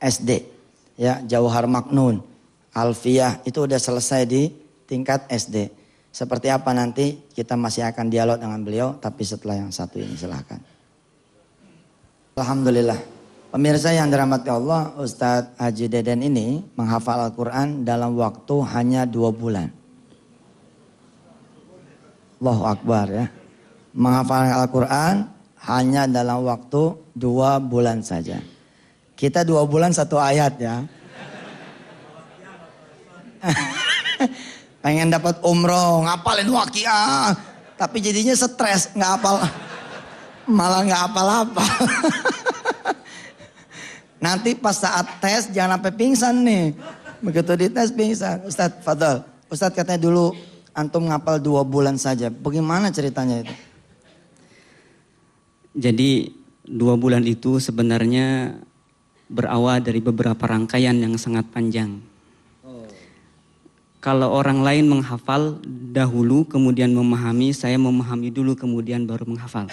SD. Ya, Jauhar Maknun, Alfiyah itu udah selesai di tingkat SD. Seperti apa nanti kita masih akan dialog dengan beliau, tapi setelah yang 1 ini silahkan. Alhamdulillah. Pemirsa yang dirahmati Allah, Ustadz Haji Deden ini menghafal Al-Quran dalam waktu hanya 2 bulan. Allahu Akbar ya. Menghafal Al-Quran hanya dalam waktu 2 bulan saja. Kita 2 bulan 1 ayat ya. Pengen dapat umroh, ngapalin waqiah. Tapi jadinya stres, nggak hafal. Malah nggak hafal-hafal. Nanti pas saat tes jangan sampai pingsan nih. Begitu dites pingsan. Ustadz, fadal. Ustadz katanya dulu antum ngapal 2 bulan saja. Bagaimana ceritanya itu? Jadi 2 bulan itu sebenarnya berawal dari beberapa rangkaian yang sangat panjang. Kalau orang lain menghafal dahulu kemudian memahami, saya memahami dulu kemudian baru menghafal.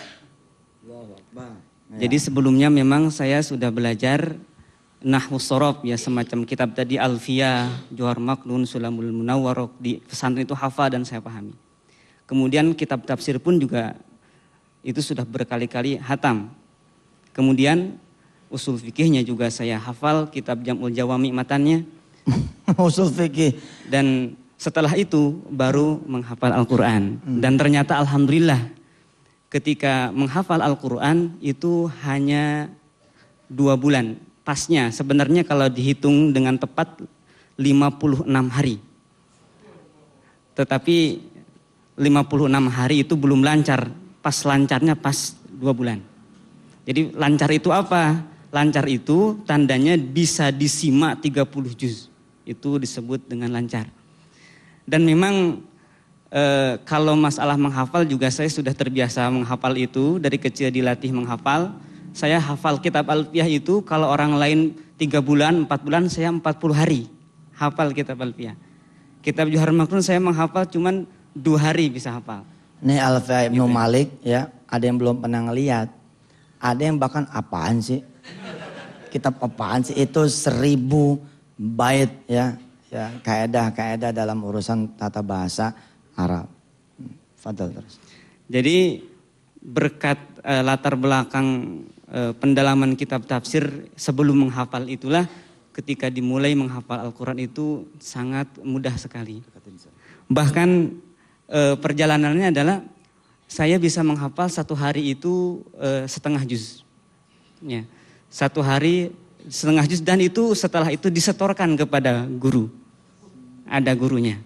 Jadi sebelumnya memang saya sudah belajar Nahwu Shorof ya, semacam kitab tadi Alfiyah, Johar Maknun, Sulamul Munawwarok, di pesantren itu hafal dan saya pahami. Kemudian kitab tafsir pun juga itu sudah berkali-kali hatam. Kemudian usul fikihnya juga saya hafal, kitab Jam'ul Jawami matannya. Usul fikih. Dan setelah itu baru menghafal Al-Quran. Dan ternyata alhamdulillah ketika menghafal Al-Quran itu hanya 2 bulan. Pasnya sebenarnya kalau dihitung dengan tepat 56 hari. Tetapi 56 hari itu belum lancar. Pas lancarnya pas 2 bulan. Jadi lancar itu apa? Lancar itu tandanya bisa disimak 30 juz. Itu disebut dengan lancar. Dan memang kalau masalah menghafal juga saya sudah terbiasa menghafal itu. Dari kecil dilatih menghafal. Saya hafal kitab Alfiyah itu kalau orang lain 3 bulan, 4 bulan, saya 40 hari hafal kitab Alfiyah. Kitab Johar Maknun saya menghafal cuman 2 hari bisa hafal. Nih Alfiyah Ibnu Malik ya, ada yang belum pernah ngeliat. Ada yang bahkan apaan sih? Kitab apaan sih? Itu 1000 bait ya. Ya, kaedah dalam urusan tata bahasa Arab. Fadal terus. Jadi berkat latar belakang pendalaman kitab tafsir sebelum menghafal itulah ketika dimulai menghafal Al-Quran itu sangat mudah sekali. Bahkan perjalanannya adalah saya bisa menghafal 1 hari itu setengah juz. Ya, 1 hari setengah juz dan itu setelah itu disetorkan kepada guru. Ada gurunya.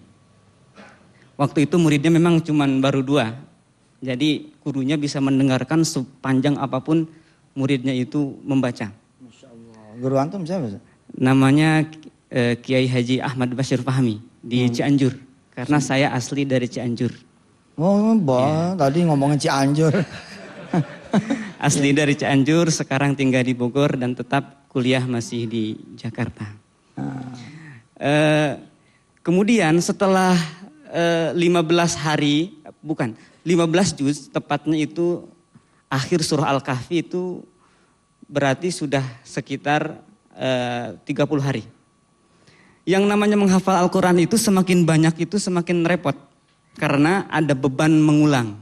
Waktu itu muridnya memang cuma baru 2. Jadi gurunya bisa mendengarkan sepanjang apapun muridnya itu membaca. Masya Allah. Guru antum siapa? Namanya Kiai Haji Ahmad Bashir Fahmi di Cianjur. Karena saya asli dari Cianjur. Oh, tadi ngomongin Cianjur. Asli dari Cianjur, sekarang tinggal di Bogor dan tetap kuliah masih di Jakarta. Kemudian setelah 15 juz, tepatnya itu akhir surah Al-Kahfi itu berarti sudah sekitar 30 hari. Yang namanya menghafal Al-Quran itu semakin banyak itu semakin repot. Karena ada beban mengulang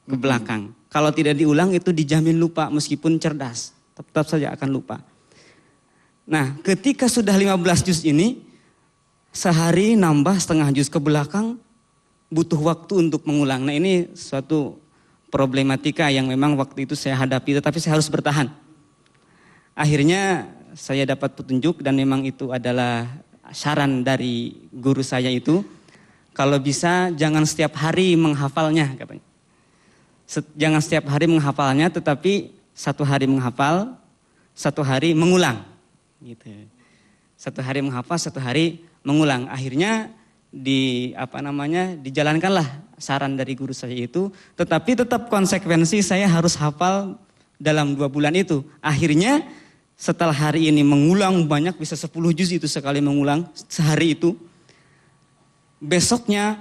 ke belakang. Kalau tidak diulang itu dijamin lupa meskipun cerdas. Tetap saja akan lupa. Nah ketika sudah 15 juz ini, sehari nambah setengah juz ke belakang butuh waktu untuk mengulang. Nah ini suatu problematika yang memang waktu itu saya hadapi, tetapi saya harus bertahan. Akhirnya saya dapat petunjuk dan memang itu adalah saran dari guru saya itu. Kalau bisa jangan setiap hari menghafalnya katanya. Jangan setiap hari menghafalnya, tetapi 1 hari menghafal, 1 hari mengulang. Gitu. 1 hari menghafal, 1 hari mengulang. Akhirnya dijalankanlah saran dari guru saya itu, tetapi tetap konsekuensi saya harus hafal dalam 2 bulan itu. Akhirnya setelah hari ini mengulang banyak, bisa 10 juz itu sekali mengulang sehari itu. Besoknya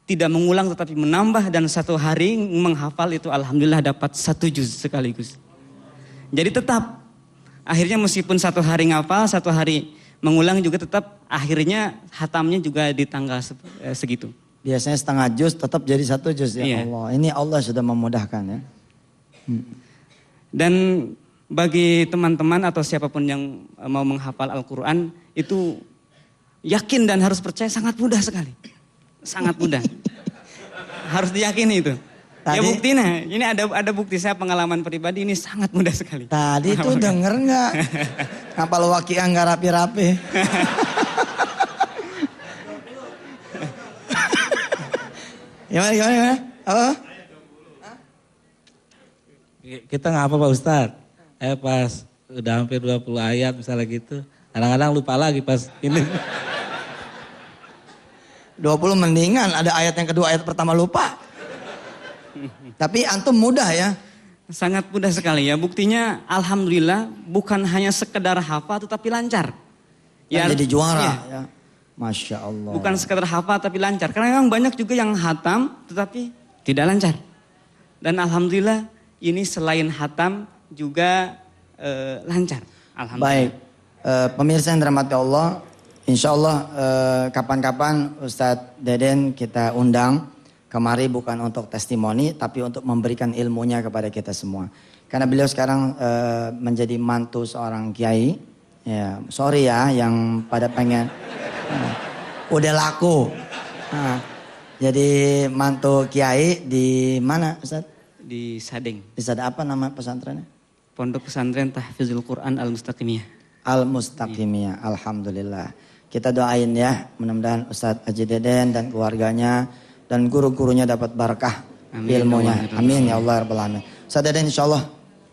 tidak mengulang tetapi menambah dan 1 hari menghafal itu alhamdulillah dapat 1 juz sekaligus. Jadi tetap akhirnya meskipun 1 hari ngafal, 1 hari mengulang juga tetap akhirnya hatamnya juga di tanggal segitu. Biasanya setengah juz tetap jadi 1 juz ya. Iya. Allah. Ini Allah sudah memudahkan ya. Dan bagi teman-teman atau siapapun yang mau menghafal Al-Quran itu yakin dan harus percaya sangat mudah sekali. Sangat mudah. Harus diyakini itu. Ya buktinya, ini ada bukti saya pengalaman pribadi ini sangat mudah sekali. Tadi tuh denger nggak? Ngapal wakiah nggak rapi-rapi. Gimana? Apa? Kita ngapa Pak Ustadz? Pas udah hampir 20 ayat misalnya gitu. Kadang-kadang lupa lagi pas ini. 20 mendingan ada ayat yang kedua, ayat pertama lupa. Tapi antum mudah ya. Sangat mudah sekali ya. Buktinya alhamdulillah bukan hanya sekedar hafal tetapi lancar. Ya, jadi juara ya. Masya Allah. Bukan sekedar hafal tapi lancar. Karena memang banyak juga yang hatam tetapi tidak lancar. Dan alhamdulillah ini selain hatam juga lancar. Alhamdulillah. Baik, pemirsa yang dirahmati Allah, insya Allah kapan-kapan Ustadz Deden kita undang kemari bukan untuk testimoni, tapi untuk memberikan ilmunya kepada kita semua. Karena beliau sekarang menjadi mantu seorang kiai. Ya, sorry ya yang pada pengen udah laku. Nah, jadi mantu kiai di mana Ustadz? Di Sadeng. Di sana apa nama pesantrennya? Pondok Pesantren Tahfizul Quran Al-Mustaqimiyah. Al-Mustaqimiyah, alhamdulillah. Kita doain ya, mudah-mudahan Ustadz Haji Deden dan keluarganya dan guru-gurunya dapat barakah ilmunya. Amin ya Allah rabbal alamin. Ustadz Deden insyaallah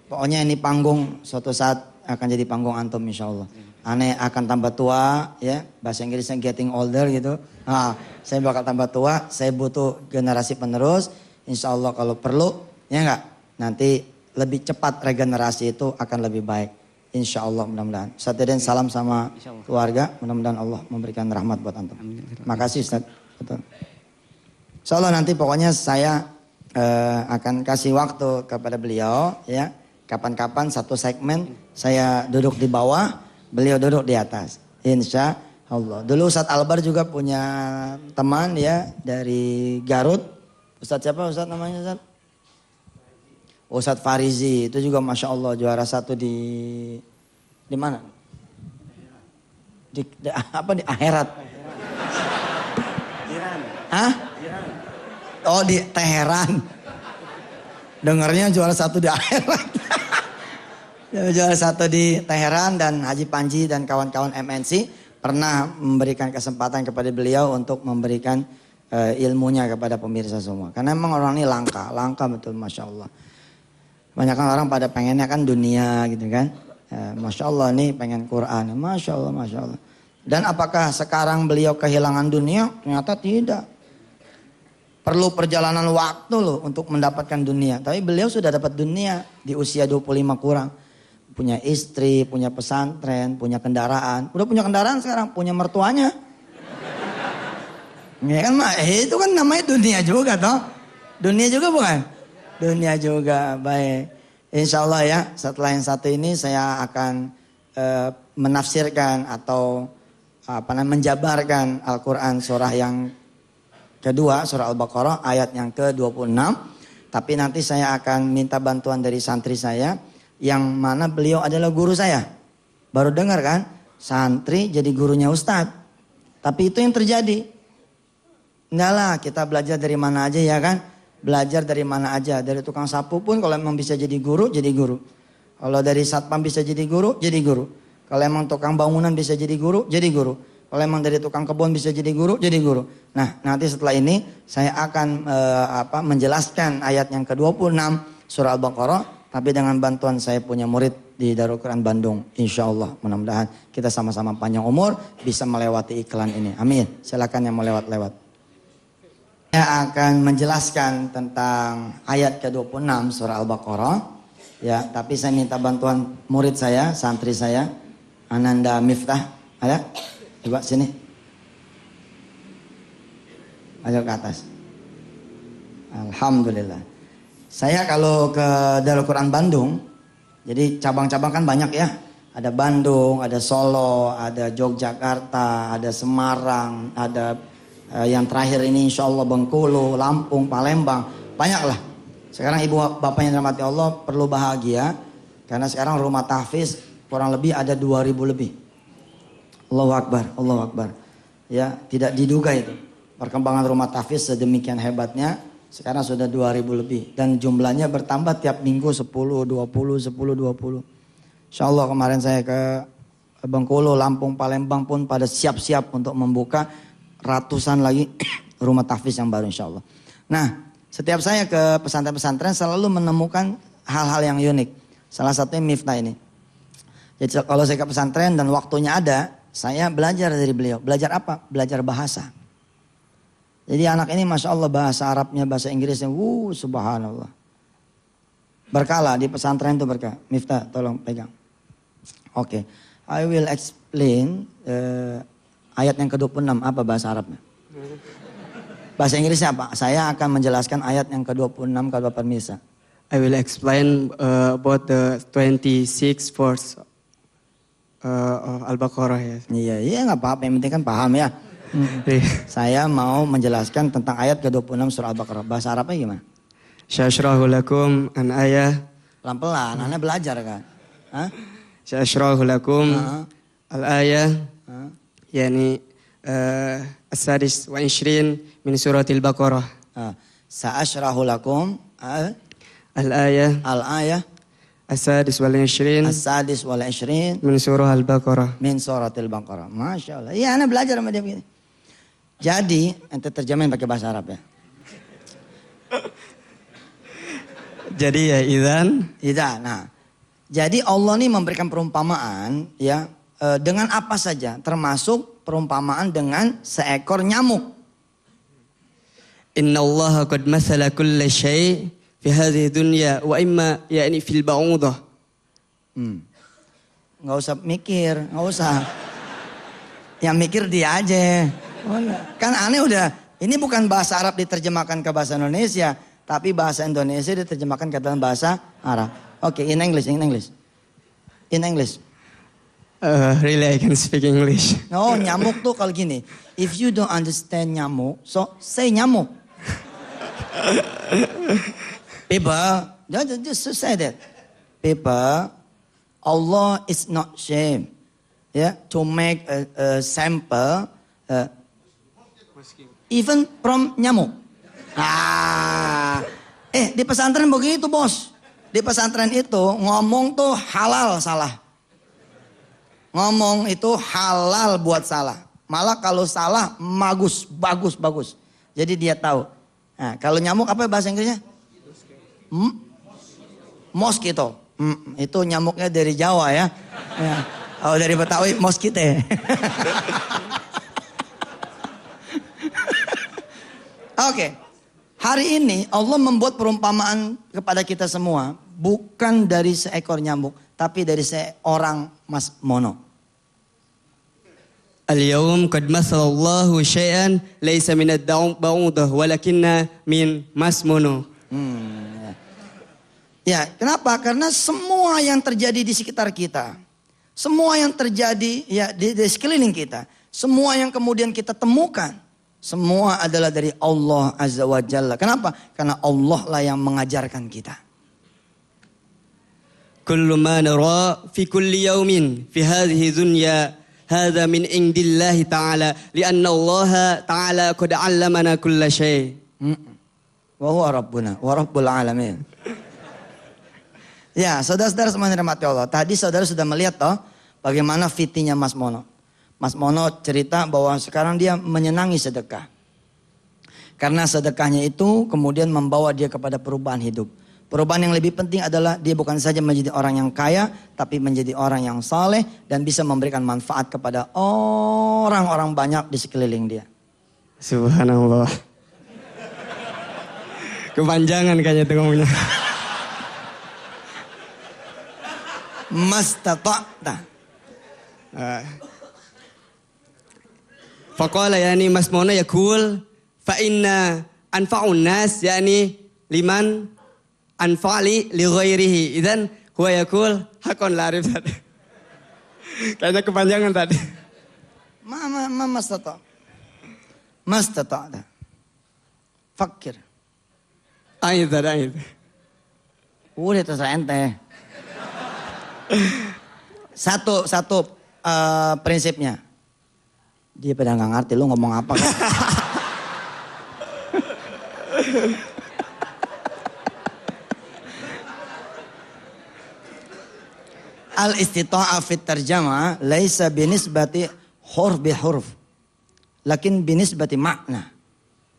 pokoknya ini panggung suatu saat akan jadi panggung antum insyaallah. Aneh akan tambah tua ya, bahasa Inggrisnya getting older gitu. Nah, saya bakal tambah tua, saya butuh generasi penerus. Insyaallah kalau perlu ya enggak, nanti lebih cepat regenerasi itu akan lebih baik. Insya Allah mudah-mudahan. Ustadz Deden salam sama keluarga. Mudah-mudahan Allah memberikan rahmat buat antum. Makasih Ustadz. Betul. Insya Allah nanti pokoknya saya akan kasih waktu kepada beliau ya. Kapan-kapan satu segmen saya duduk di bawah, beliau duduk di atas. Insya Allah. Dulu Ustadz Albar juga punya teman ya dari Garut. Ustadz siapa Ustadz namanya Ustadz? Ustadz Farizi itu juga Masya Allah juara satu di mana? Di apa di akhirat? Hah? Oh di Teheran. Dengarnya juara satu di akhirat. Juara satu di Teheran dan Haji Panji dan kawan-kawan MNC pernah memberikan kesempatan kepada beliau untuk memberikan ilmunya kepada pemirsa semua. Karena memang orang ini langka betul Masya Allah. Banyak kan orang pada pengennya kan dunia gitu kan. Masya Allah nih pengen Quran. Masya Allah, Masya Allah. Dan apakah sekarang beliau kehilangan dunia? Ternyata tidak. Perlu perjalanan waktu loh untuk mendapatkan dunia. Tapi beliau sudah dapat dunia di usia 25 kurang. Punya istri, punya pesantren, punya kendaraan. Udah punya kendaraan sekarang, punya mertuanya. Ya kan, itu kan namanya dunia juga toh. Dunia juga bukan? Dunia juga, baik. Insya Allah ya, setelah yang satu ini saya akan menafsirkan atau menjabarkan Al-Quran surah yang kedua, surah Al-Baqarah ayat yang ke-26. Tapi nanti saya akan minta bantuan dari santri saya, yang mana beliau adalah guru saya. Baru dengar kan, santri jadi gurunya ustadz. Tapi itu yang terjadi. Enggak lah, kita belajar dari mana aja ya kan. Belajar dari mana aja, dari tukang sapu pun kalau emang bisa jadi guru, jadi guru. Kalau dari satpam bisa jadi guru, jadi guru. Kalau emang tukang bangunan bisa jadi guru, jadi guru. Kalau emang dari tukang kebun bisa jadi guru, jadi guru. Nah, nanti setelah ini saya akan menjelaskan ayat yang ke-26 surah Al-Baqarah, tapi dengan bantuan saya punya murid di Darul Quran Bandung. Insya Allah, mudah-mudahan kita sama-sama panjang umur bisa melewati iklan ini. Amin. Silakan yang mau lewat-lewat. Saya akan menjelaskan tentang ayat ke-26 surah Al-Baqarah. Ya, tapi saya minta bantuan murid saya, santri saya, Ananda Miftah. Ada? Coba sini. Ayo ke atas. Alhamdulillah. Saya kalau ke Darul Quran Bandung, jadi cabang-cabang kan banyak ya. Ada Bandung, ada Solo, ada Yogyakarta, ada Semarang, ada yang terakhir ini insya Allah Bengkulu, Lampung, Palembang, banyak lah. Sekarang ibu bapak yang dirahmati Allah perlu bahagia karena sekarang rumah tahfiz kurang lebih ada 2.000 lebih. Allahu Akbar, Allahu Akbar. Ya, tidak diduga itu perkembangan rumah tahfiz sedemikian hebatnya. Sekarang sudah 2.000 lebih dan jumlahnya bertambah tiap minggu 10, 20, 10, 20. Insya Allah kemarin saya ke Bengkulu, Lampung, Palembang pun pada siap-siap untuk membuka ratusan lagi rumah tahfiz yang baru insya Allah. Nah, setiap saya ke pesantren-pesantren selalu menemukan hal-hal yang unik. Salah satunya Miftah ini. Jadi kalau saya ke pesantren dan waktunya ada, saya belajar dari beliau. Belajar apa? Belajar bahasa. Jadi anak ini Masya Allah bahasa Arabnya, bahasa Inggrisnya, subhanallah. Berkala di pesantren itu berkah. Miftah tolong pegang. Oke, I will explain ayat yang ke-26 apa bahasa Arabnya? Bahasa Inggrisnya apa? Saya akan menjelaskan ayat yang ke-26 kepada pemirsa. I will explain about the 26 verse Al-Baqarah ya. Iya, nggak apa-apa. Yang penting kan paham ya. Saya mau menjelaskan tentang ayat ke-26 surah Al-Baqarah. Bahasa Arabnya gimana? Syashrahu lakum an ayah. Pelan-pelan, Anda belajar kan? Hah? Syashrahu lakum al-ayah. Yani as-sadis wa ishrin min suratil Baqarah. Sa'ashrahu lakum al-ayah. al-ayah. As-sadis wal ishrin. As-sadis wal ishrin. Min surah Al-Baqarah. Min suratil Baqarah. Masya Allah. Iya, Anda belajar sama dia begini. Jadi, ente terjemahin pakai bahasa Arab ya. Jadi ya idzan. Nah, jadi Allah nih memberikan perumpamaan ya dengan apa saja, termasuk perumpamaan dengan seekor nyamuk. Inna Allah qad masala kulla syai' fi hadhihi dunya wa imma yani fil ba'udah. Nggak usah mikir, nggak usah. Yang mikir dia aja. Kan aneh udah, ini bukan bahasa Arab diterjemahkan ke bahasa Indonesia, tapi bahasa Indonesia diterjemahkan ke dalam bahasa Arab. Oke, in English. Really I can speak English. Oh, nyamuk tuh kalau gini. If you don't understand nyamuk, so say nyamuk. People, just say that. People, Allah is not shame, to make a sample, even from nyamuk. Di pesantren begitu bos. Di pesantren itu ngomong tuh halal salah. Ngomong itu halal buat salah. Malah kalau salah bagus. Jadi dia tahu. Nah, kalau nyamuk apa bahasa Inggrisnya? Mosquito. Itu nyamuknya dari Jawa ya. Kalau dari Betawi mosquito. Oke. Hari ini Allah membuat perumpamaan kepada kita semua. Bukan dari seekor nyamuk. Tapi dari seorang Mas Mono. Al-yawm qad masalallahu syai'an laysa min ad-ba'udah walakinna min masmono. Ya, kenapa? Karena semua yang terjadi di sekitar kita, semua yang terjadi ya di sekeliling kita, semua yang kemudian kita temukan, semua adalah dari Allah Azza wa Jalla. Kenapa? Karena Allah lah yang mengajarkan kita. Kullu ma nara fi kulli yawmin fi hadhihi dunya hadza min indillahi ta'ala lianna Allah ta'ala qad 'allamana kulla syai'. Wa huwa rabbuna wa rabbul alamin. Ya, saudara-saudara semua yang dirahmati Allah. Tadi saudara sudah melihat toh bagaimana fitinya Mas Mono. Mas Mono cerita bahwa sekarang dia menyenangi sedekah. Karena sedekahnya itu kemudian membawa dia kepada perubahan hidup. Perubahan yang lebih penting adalah dia bukan saja menjadi orang yang kaya, tapi menjadi orang yang saleh dan bisa memberikan manfaat kepada orang-orang banyak di sekeliling dia. Subhanallah. Kepanjangan kayaknya itu ngomongnya. Mastata'ta. Faqala yani Mas Mono yaqul fa inna anfa'un nas yani liman anfa'li li ghairihi. Idzan huwa yaqul hakon la arif tadi. Kayaknya kepanjangan tadi. Mastata'ta. Fakir. Ayat. Udah terserah ente. Satu prinsipnya. Dia pada nggak ngerti lu ngomong apa kan? Al-istita'a fit tarjama laisa binisbati hurf bi hurf. Lakin binisbati makna.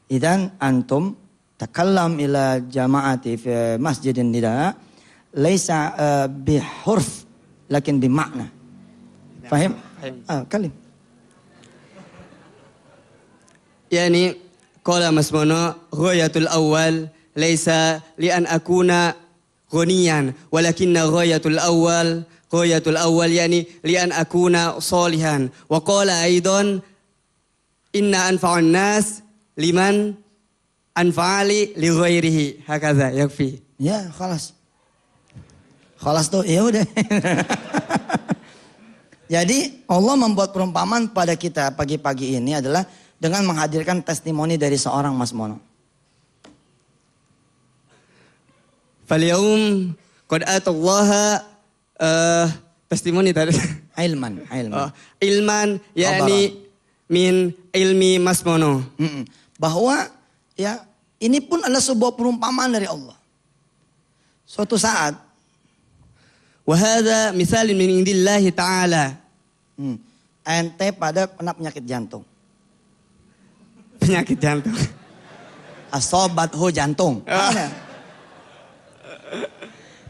Idan antum takallam ila jama'ati fi masjidin nida laisa bi hurf lakin bi makna. Fahim? Kalim. Yani qala Mas Mono ghayatul awal laisa li an akuna ghaniyan walakinna ghayatul awal yani li an akuna salihan wa qala aidan inna anfa'un nas liman anfa'ali li ghairihi hakaza yakfi. Ya, khalas. Khalas tuh, ya udah. Jadi Allah membuat perumpamaan pada kita pagi-pagi ini adalah dengan menghadirkan testimoni dari seorang Mas Mono. Falyaum qad atallaha testimoni tadi. Ilman. Ilman yakni min ilmi Mas Mono. Bahwa ya ini pun adalah sebuah perumpamaan dari Allah. Suatu saat Wahada misal min indillahi ta'ala. ente pada kena penyakit jantung. Penyakit jantung. Asobathu jantung.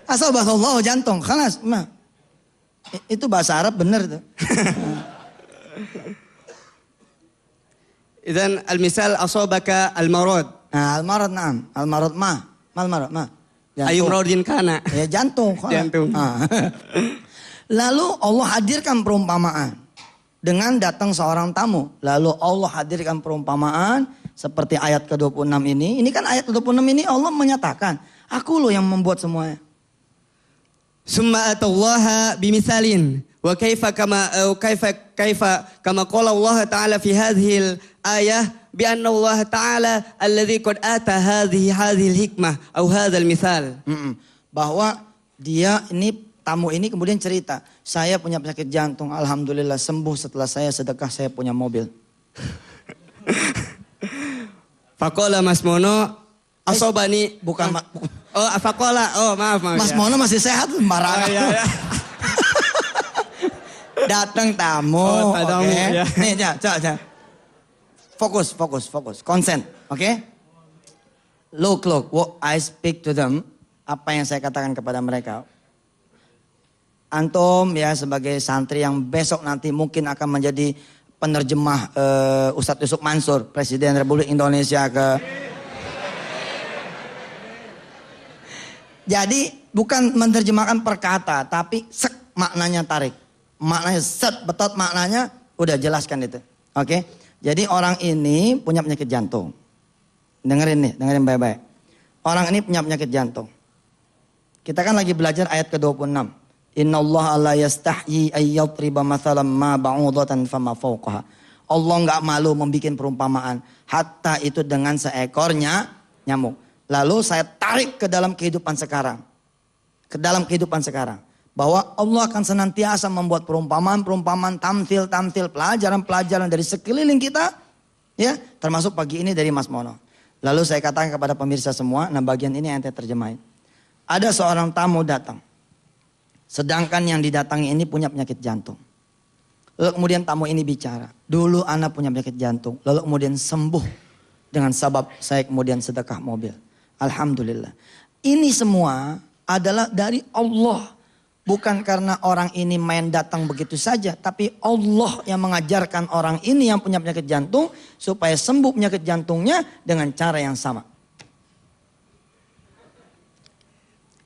Asobatullahu jantung. Khalas. Nah, itu bahasa Arab bener tuh. Idzan al-misal asobaka al-marad. Nah, al-marad na'am. Al-marad ma. Mal-marad ma. Ayu maradin kana. Ya jantung. Jantung. Lalu Allah hadirkan perumpamaan. Dengan datang seorang tamu. Lalu Allah hadirkan perumpamaan. Seperti ayat ke-26 ini. Ini kan ayat ke-26 ini Allah menyatakan. Aku loh yang membuat semuanya. Summa atallaha bimisalin. Wa kaifa kama qala Allah Ta'ala fi hadhil ayah. Bi anna Allah Ta'ala alladhi qad ata hadhil hikmah. Atau hadhal misal. Bahwa dia ini tamu ini kemudian cerita. Saya punya penyakit jantung. Alhamdulillah sembuh setelah saya sedekah saya punya mobil. Faqala Mas Mono. Asobani. Bukan. Oh faqala. Oh maaf. Mas ya. Mono masih sehat. Sembarangan. Oh, iya. Datang tamu. Oh, tamu, okay. ya. Nih, coba. Fokus. Consent, oke? Okay? Look. What I speak to them. Apa yang saya katakan kepada mereka. Antum ya sebagai santri yang besok nanti mungkin akan menjadi penerjemah Ustadz Yusuf Mansur. Presiden Republik Indonesia ke... Jadi bukan menerjemahkan perkata. Tapi sek maknanya tarik. Maknanya set betot maknanya udah jelaskan itu. Oke? Okay? Jadi orang ini punya penyakit jantung. Dengerin baik-baik. Orang ini punya penyakit jantung. Kita kan lagi belajar ayat ke-26. Innallaha la yastahyi ayyadriba mathalan ma ba'udatan fama fawqaha. Allah enggak malu membikin perumpamaan. Hatta itu dengan seekornya nyamuk. Lalu saya tarik ke dalam kehidupan sekarang. Bahwa Allah akan senantiasa membuat perumpamaan, tamthil, pelajaran dari sekeliling kita. Ya, termasuk pagi ini dari Mas Mono. Lalu saya katakan kepada pemirsa semua, nah bagian ini ente terjemahin. Ada seorang tamu datang. Sedangkan yang didatangi ini punya penyakit jantung. Lalu kemudian tamu ini bicara. Dulu anak punya penyakit jantung. Lalu kemudian sembuh. Dengan sebab saya kemudian sedekah mobil. Alhamdulillah. Ini semua adalah dari Allah. Bukan karena orang ini main datang begitu saja. Tapi Allah yang mengajarkan orang ini yang punya penyakit jantung. Supaya sembuh penyakit jantungnya dengan cara yang sama.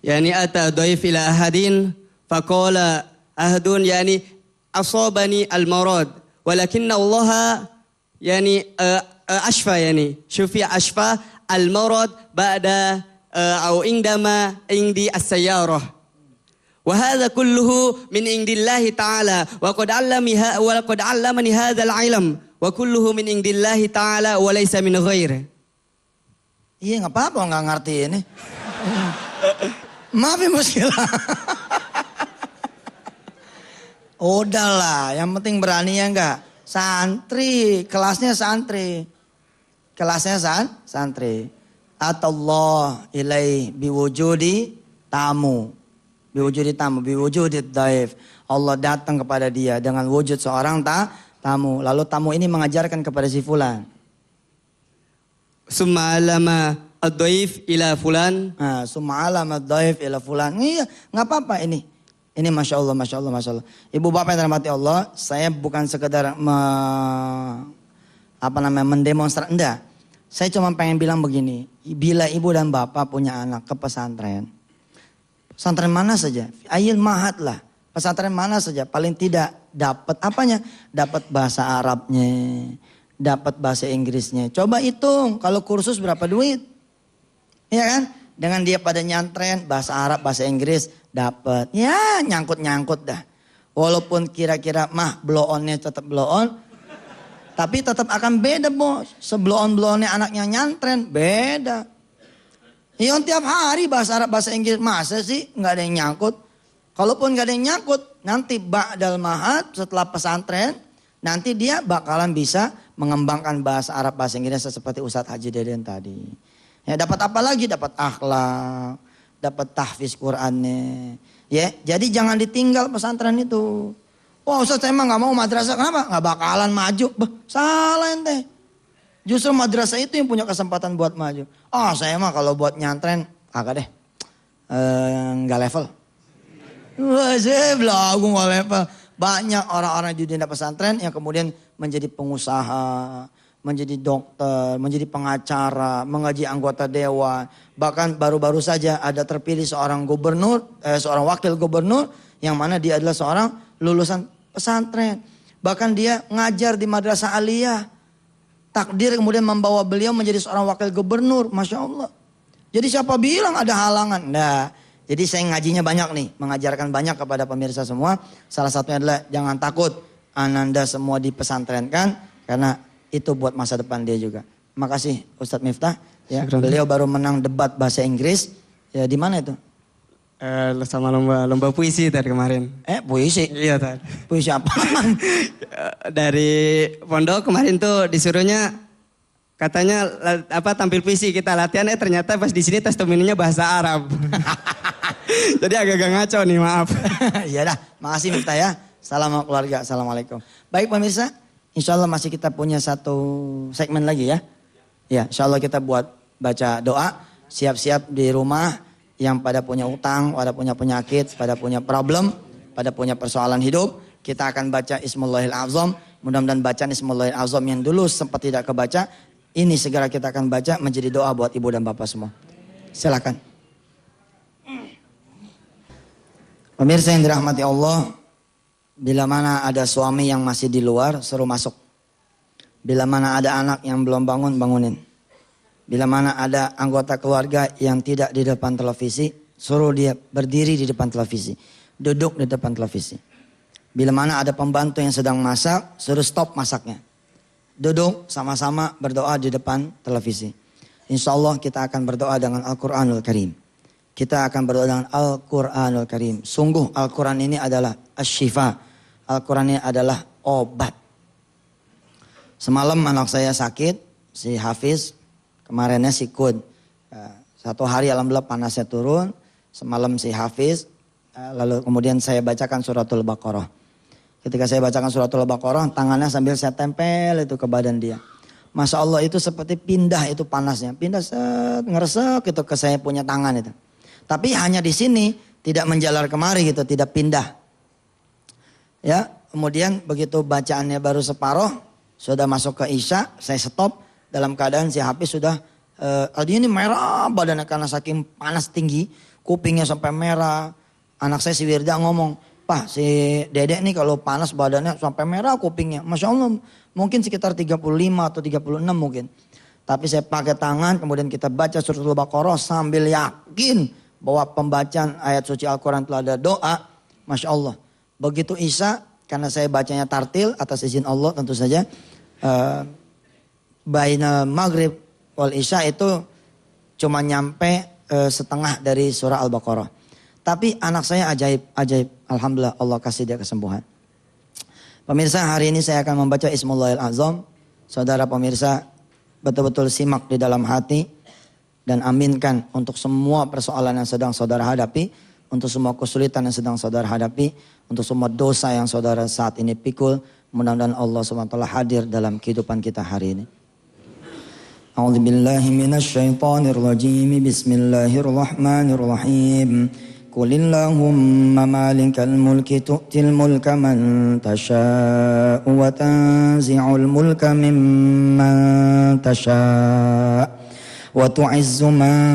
Yani ata dhaif ila ahadin. Faqala ahadun yani asabani al-marad. Walakinna Allah yani ashfa yani. Syufi ashfa al-marad ba'da au indama indi as-sayyarah. وهذا كله من عند الله تعالى وقد علمني هذا العلم وكله من عند الله تعالى وليس من غيره. Iya nggak apa-apa nggak ngerti ini. Maaf ya muskilah. Udahlah, yang penting berani ya enggak. Santri, kelasnya santri. Santri. Atallah ilai biwujudi tamu. Biwujudi daif. Allah datang kepada dia dengan wujud seorang tamu. Lalu tamu ini mengajarkan kepada si fulan. Summa alama ad-daif ila fulan. Summa alama ad-daif ila fulan. Iya, nggak apa-apa ini. Ini Masya Allah. Ibu bapak yang dirahmati Allah, saya bukan sekedar mendemonstrasi. Enggak. Saya cuma pengen bilang begini. Bila ibu dan bapak punya anak ke pesantren. Pesantren mana saja, ayil mahat lah. Pesantren mana saja, paling tidak dapat apanya? Dapat bahasa Arabnya, dapat bahasa Inggrisnya. Coba hitung, kalau kursus berapa duit? Iya kan? dengan dia pada nyantren bahasa Arab, bahasa Inggris dapat. Ya nyangkut-nyangkut dah. Walaupun kira-kira blow onnya tetap blow on, tapi tetap akan beda bos. Seblow on-blow onnya anaknya nyantren beda. Yang tiap hari bahasa Arab, bahasa Inggris masa sih nggak ada yang nyangkut. Kalaupun nggak ada yang nyangkut, nanti ba'dal mahad setelah pesantren, nanti dia bakalan bisa mengembangkan bahasa Arab, bahasa Inggris seperti Ustadz Haji Deden tadi. Ya dapat apa lagi? Dapat akhlak, dapat tahfiz Qur'annya. Ya, jadi jangan ditinggal pesantren itu. Wah Ustadz saya emang gak mau madrasah, kenapa? Gak bakalan maju. Salah ente. Justru madrasah itu yang punya kesempatan buat maju. Saya mah kalau buat nyantren, agak deh. Gak level. Wah saya belagu gak level. Banyak orang-orang di dunia pesantren yang kemudian menjadi pengusaha, menjadi dokter, menjadi pengacara, mengaji anggota dewan. Bahkan baru-baru saja ada terpilih seorang seorang wakil gubernur yang mana dia adalah seorang lulusan pesantren. Bahkan dia ngajar di madrasah aliyah. Takdir kemudian membawa beliau menjadi seorang wakil gubernur. Masya Allah. Jadi siapa bilang ada halangan? Nah, jadi saya ngajinya banyak nih. Mengajarkan banyak kepada pemirsa semua. Salah satunya adalah jangan takut. Ananda semua dipesantrenkan. Karena itu buat masa depan dia juga. Makasih Ustadz Miftah. Ya, beliau baru menang debat bahasa Inggris. Ya di mana itu? Sama lomba puisi tadi kemarin. Puisi? Iya tadi. Puisi apa? Dari pondok kemarin tuh disuruhnya katanya tampil puisi kita latihan, ternyata pas di sini testimoninya bahasa Arab. Jadi agak-agak ngaco nih, maaf. Iya dah, makasih Miftah ya. Salam keluarga, assalamualaikum. Baik pemirsa, insya Allah masih kita punya satu segmen lagi ya. Ya, insya Allah kita buat baca doa, siap-siap di rumah. Yang pada punya utang, pada punya penyakit, pada punya problem, pada punya persoalan hidup. Kita akan baca Ismullahil Azam. Mudah-mudahan bacaan Ismullahil Azam yang dulu sempat tidak kebaca. Ini segera kita akan baca menjadi doa buat ibu dan bapak semua. Silakan. Pemirsa yang dirahmati Allah. Bila mana ada suami yang masih di luar, suruh masuk. Bila mana ada anak yang belum bangun, bangunin. Bila mana ada anggota keluarga yang tidak di depan televisi, suruh dia berdiri di depan televisi. Duduk di depan televisi. Bila mana ada pembantu yang sedang masak, suruh stop masaknya. Duduk sama-sama berdoa di depan televisi. Insya Allah kita akan berdoa dengan Al-Quranul Karim. Kita akan berdoa dengan Al-Quranul Karim. Sungguh Al-Quran ini adalah asyifa. Al-Quran ini adalah obat. Semalam anak saya sakit, si Hafiz. Kemarinnya sikut. Satu hari alhamdulillah panasnya turun. Semalam si Hafiz. Lalu kemudian saya bacakan suratul Baqarah. Ketika saya bacakan suratul Baqarah, tangannya sambil saya tempel itu ke badan dia. Masya Allah itu seperti pindah itu panasnya. Pindah ngeresek itu ke saya punya tangan itu. Tapi hanya di sini tidak menjalar kemari gitu, tidak pindah. Ya, kemudian begitu bacaannya baru separuh, sudah masuk ke Isya, saya stop. Dalam keadaan si Hafiz sudah, ini merah badannya karena saking panas tinggi. Kupingnya sampai merah. Anak saya si Wirda ngomong, Pak si Dedek nih kalau panas badannya sampai merah kupingnya. Masya Allah mungkin sekitar 35 atau 36 mungkin. Tapi saya pakai tangan kemudian kita baca surat Al-Baqarah sambil yakin bahwa pembacaan ayat suci Al-Quran telah ada doa. Masya Allah. Begitu Isya karena saya bacanya tartil atas izin Allah tentu saja. Baina maghrib wal isya itu cuma nyampe setengah dari surah Al-Baqarah. Tapi anak saya ajaib. Alhamdulillah Allah kasih dia kesembuhan. Pemirsa hari ini saya akan membaca Ismullahil Azam. Saudara pemirsa betul-betul simak di dalam hati. Dan aminkan untuk semua persoalan yang sedang saudara hadapi. Untuk semua kesulitan yang sedang saudara hadapi. Untuk semua dosa yang saudara saat ini pikul. Mudah-mudahan Allah SWT hadir dalam kehidupan kita hari ini. أعوذ بالله من الشيطان الرجيم بسم الله الرحمن الرحيم قل اللهم مالك الملك تؤتي الملك من تشاء وتنزع الملك ممن تشاء وتعز من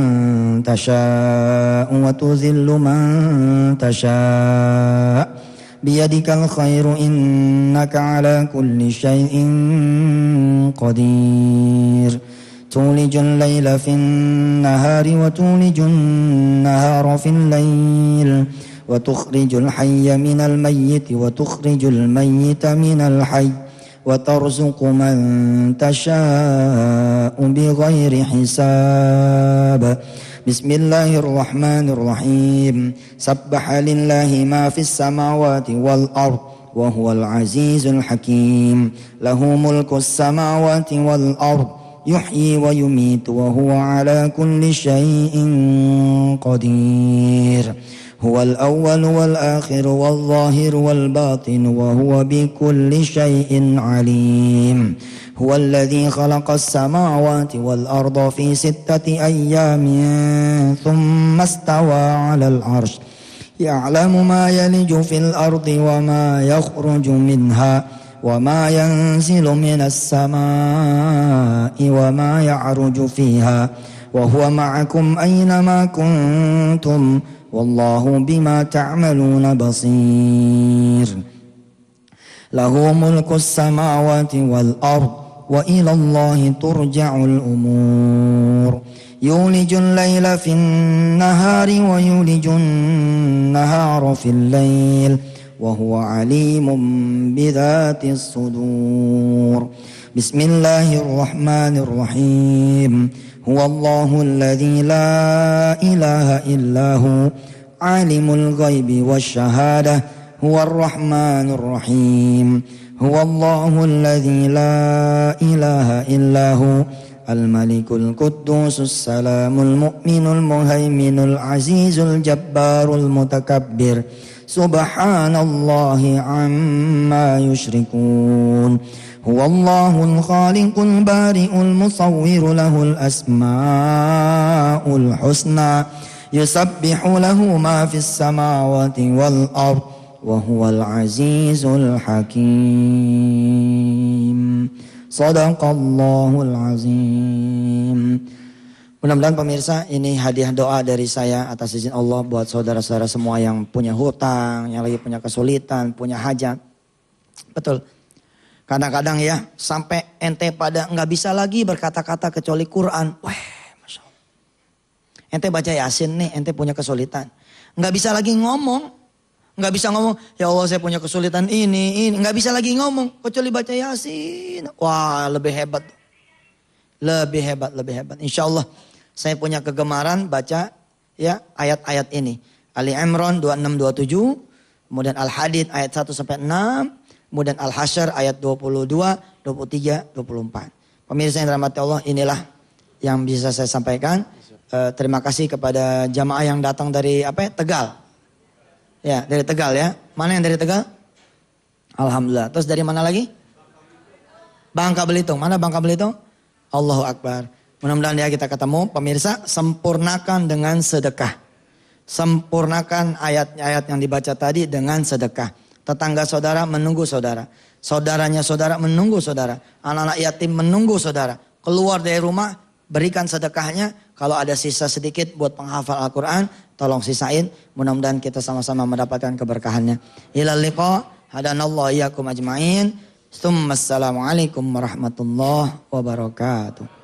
تشاء وتذل من تشاء بيدك الخير إنك على كل شيء قدير تولج الليل في النهار وتولج النهار في الليل وتخرج الحي من الميت وتخرج الميت من الحي وترزق من تشاء بغير حساب بسم الله الرحمن الرحيم سبح لله ما في السماوات والأرض وهو العزيز الحكيم له ملك السماوات والأرض يحيي ويميت وهو على كل شيء قدير هو الأول والآخر والظاهر والباطن وهو بكل شيء عليم هو الذي خلق السماوات والأرض في 6 أيام ثم استوى على العرش يعلم ما يلج في الأرض وما يخرج منها وما ينزل من السماء وما يعرج فيها وهو معكم أينما كنتم والله بما تعملون بصير له ملك السماوات والأرض وإلى الله ترجع الأمور يولج الليل في النهار ويولج النهار في الليل وهو عليم بذات الصدور بسم الله الرحمن الرحيم هو الله الذي لا إله إلا هو عالم الغيب والشهادة هو الرحمن الرحيم هو الله الذي لا إله إلا هو الملك القدوس السلام المؤمن المهيمن العزيز الجبار المتكبر سبحان الله عما يشركون هو الله الخالق البارئ المصور له الأسماء الحسنى يسبح له ما في السماوات والأرض وهو العزيز الحكيم Sadaqallahul azim. Mudah-mudahan pemirsa ini hadiah doa dari saya atas izin Allah buat saudara-saudara semua yang punya hutang, yang lagi punya kesulitan, punya hajat. Betul. Kadang-kadang ya sampai ente pada nggak bisa lagi berkata-kata kecuali Quran. Wah, Masya Allah. Ente baca Yasin nih, ente punya kesulitan. Nggak bisa lagi ngomong. Nggak bisa ngomong, ya Allah saya punya kesulitan ini. Nggak bisa lagi ngomong, kecuali baca Yasin. Wah lebih hebat. Lebih hebat. Insya Allah saya punya kegemaran baca ya ayat-ayat ini. Ali Imran 26-27, kemudian Al-Hadid ayat 1-6, kemudian Al-Hasyr ayat 22, 23, 24. Pemirsa yang dirahmati Allah, inilah yang bisa saya sampaikan. Terima kasih kepada jamaah yang datang dari Tegal. Ya, dari Tegal ya. Mana yang dari Tegal? Alhamdulillah. Terus dari mana lagi? Bangka Belitung. Mana Bangka Belitung? Allahu Akbar. Mudah-mudahan ya kita ketemu. Pemirsa, sempurnakan dengan sedekah. Sempurnakan ayat-ayat yang dibaca tadi dengan sedekah. Tetangga saudara menunggu saudara. Saudaranya saudara menunggu saudara. Anak-anak yatim menunggu saudara. Keluar dari rumah, berikan sedekahnya. Kalau ada sisa sedikit buat penghafal Al-Quran, tolong sisain. Mudah-mudahan kita sama-sama mendapatkan keberkahannya. Ilal liqa, hadanallahu iyyakum ajma'in. Assalamualaikum warahmatullahi wabarakatuh.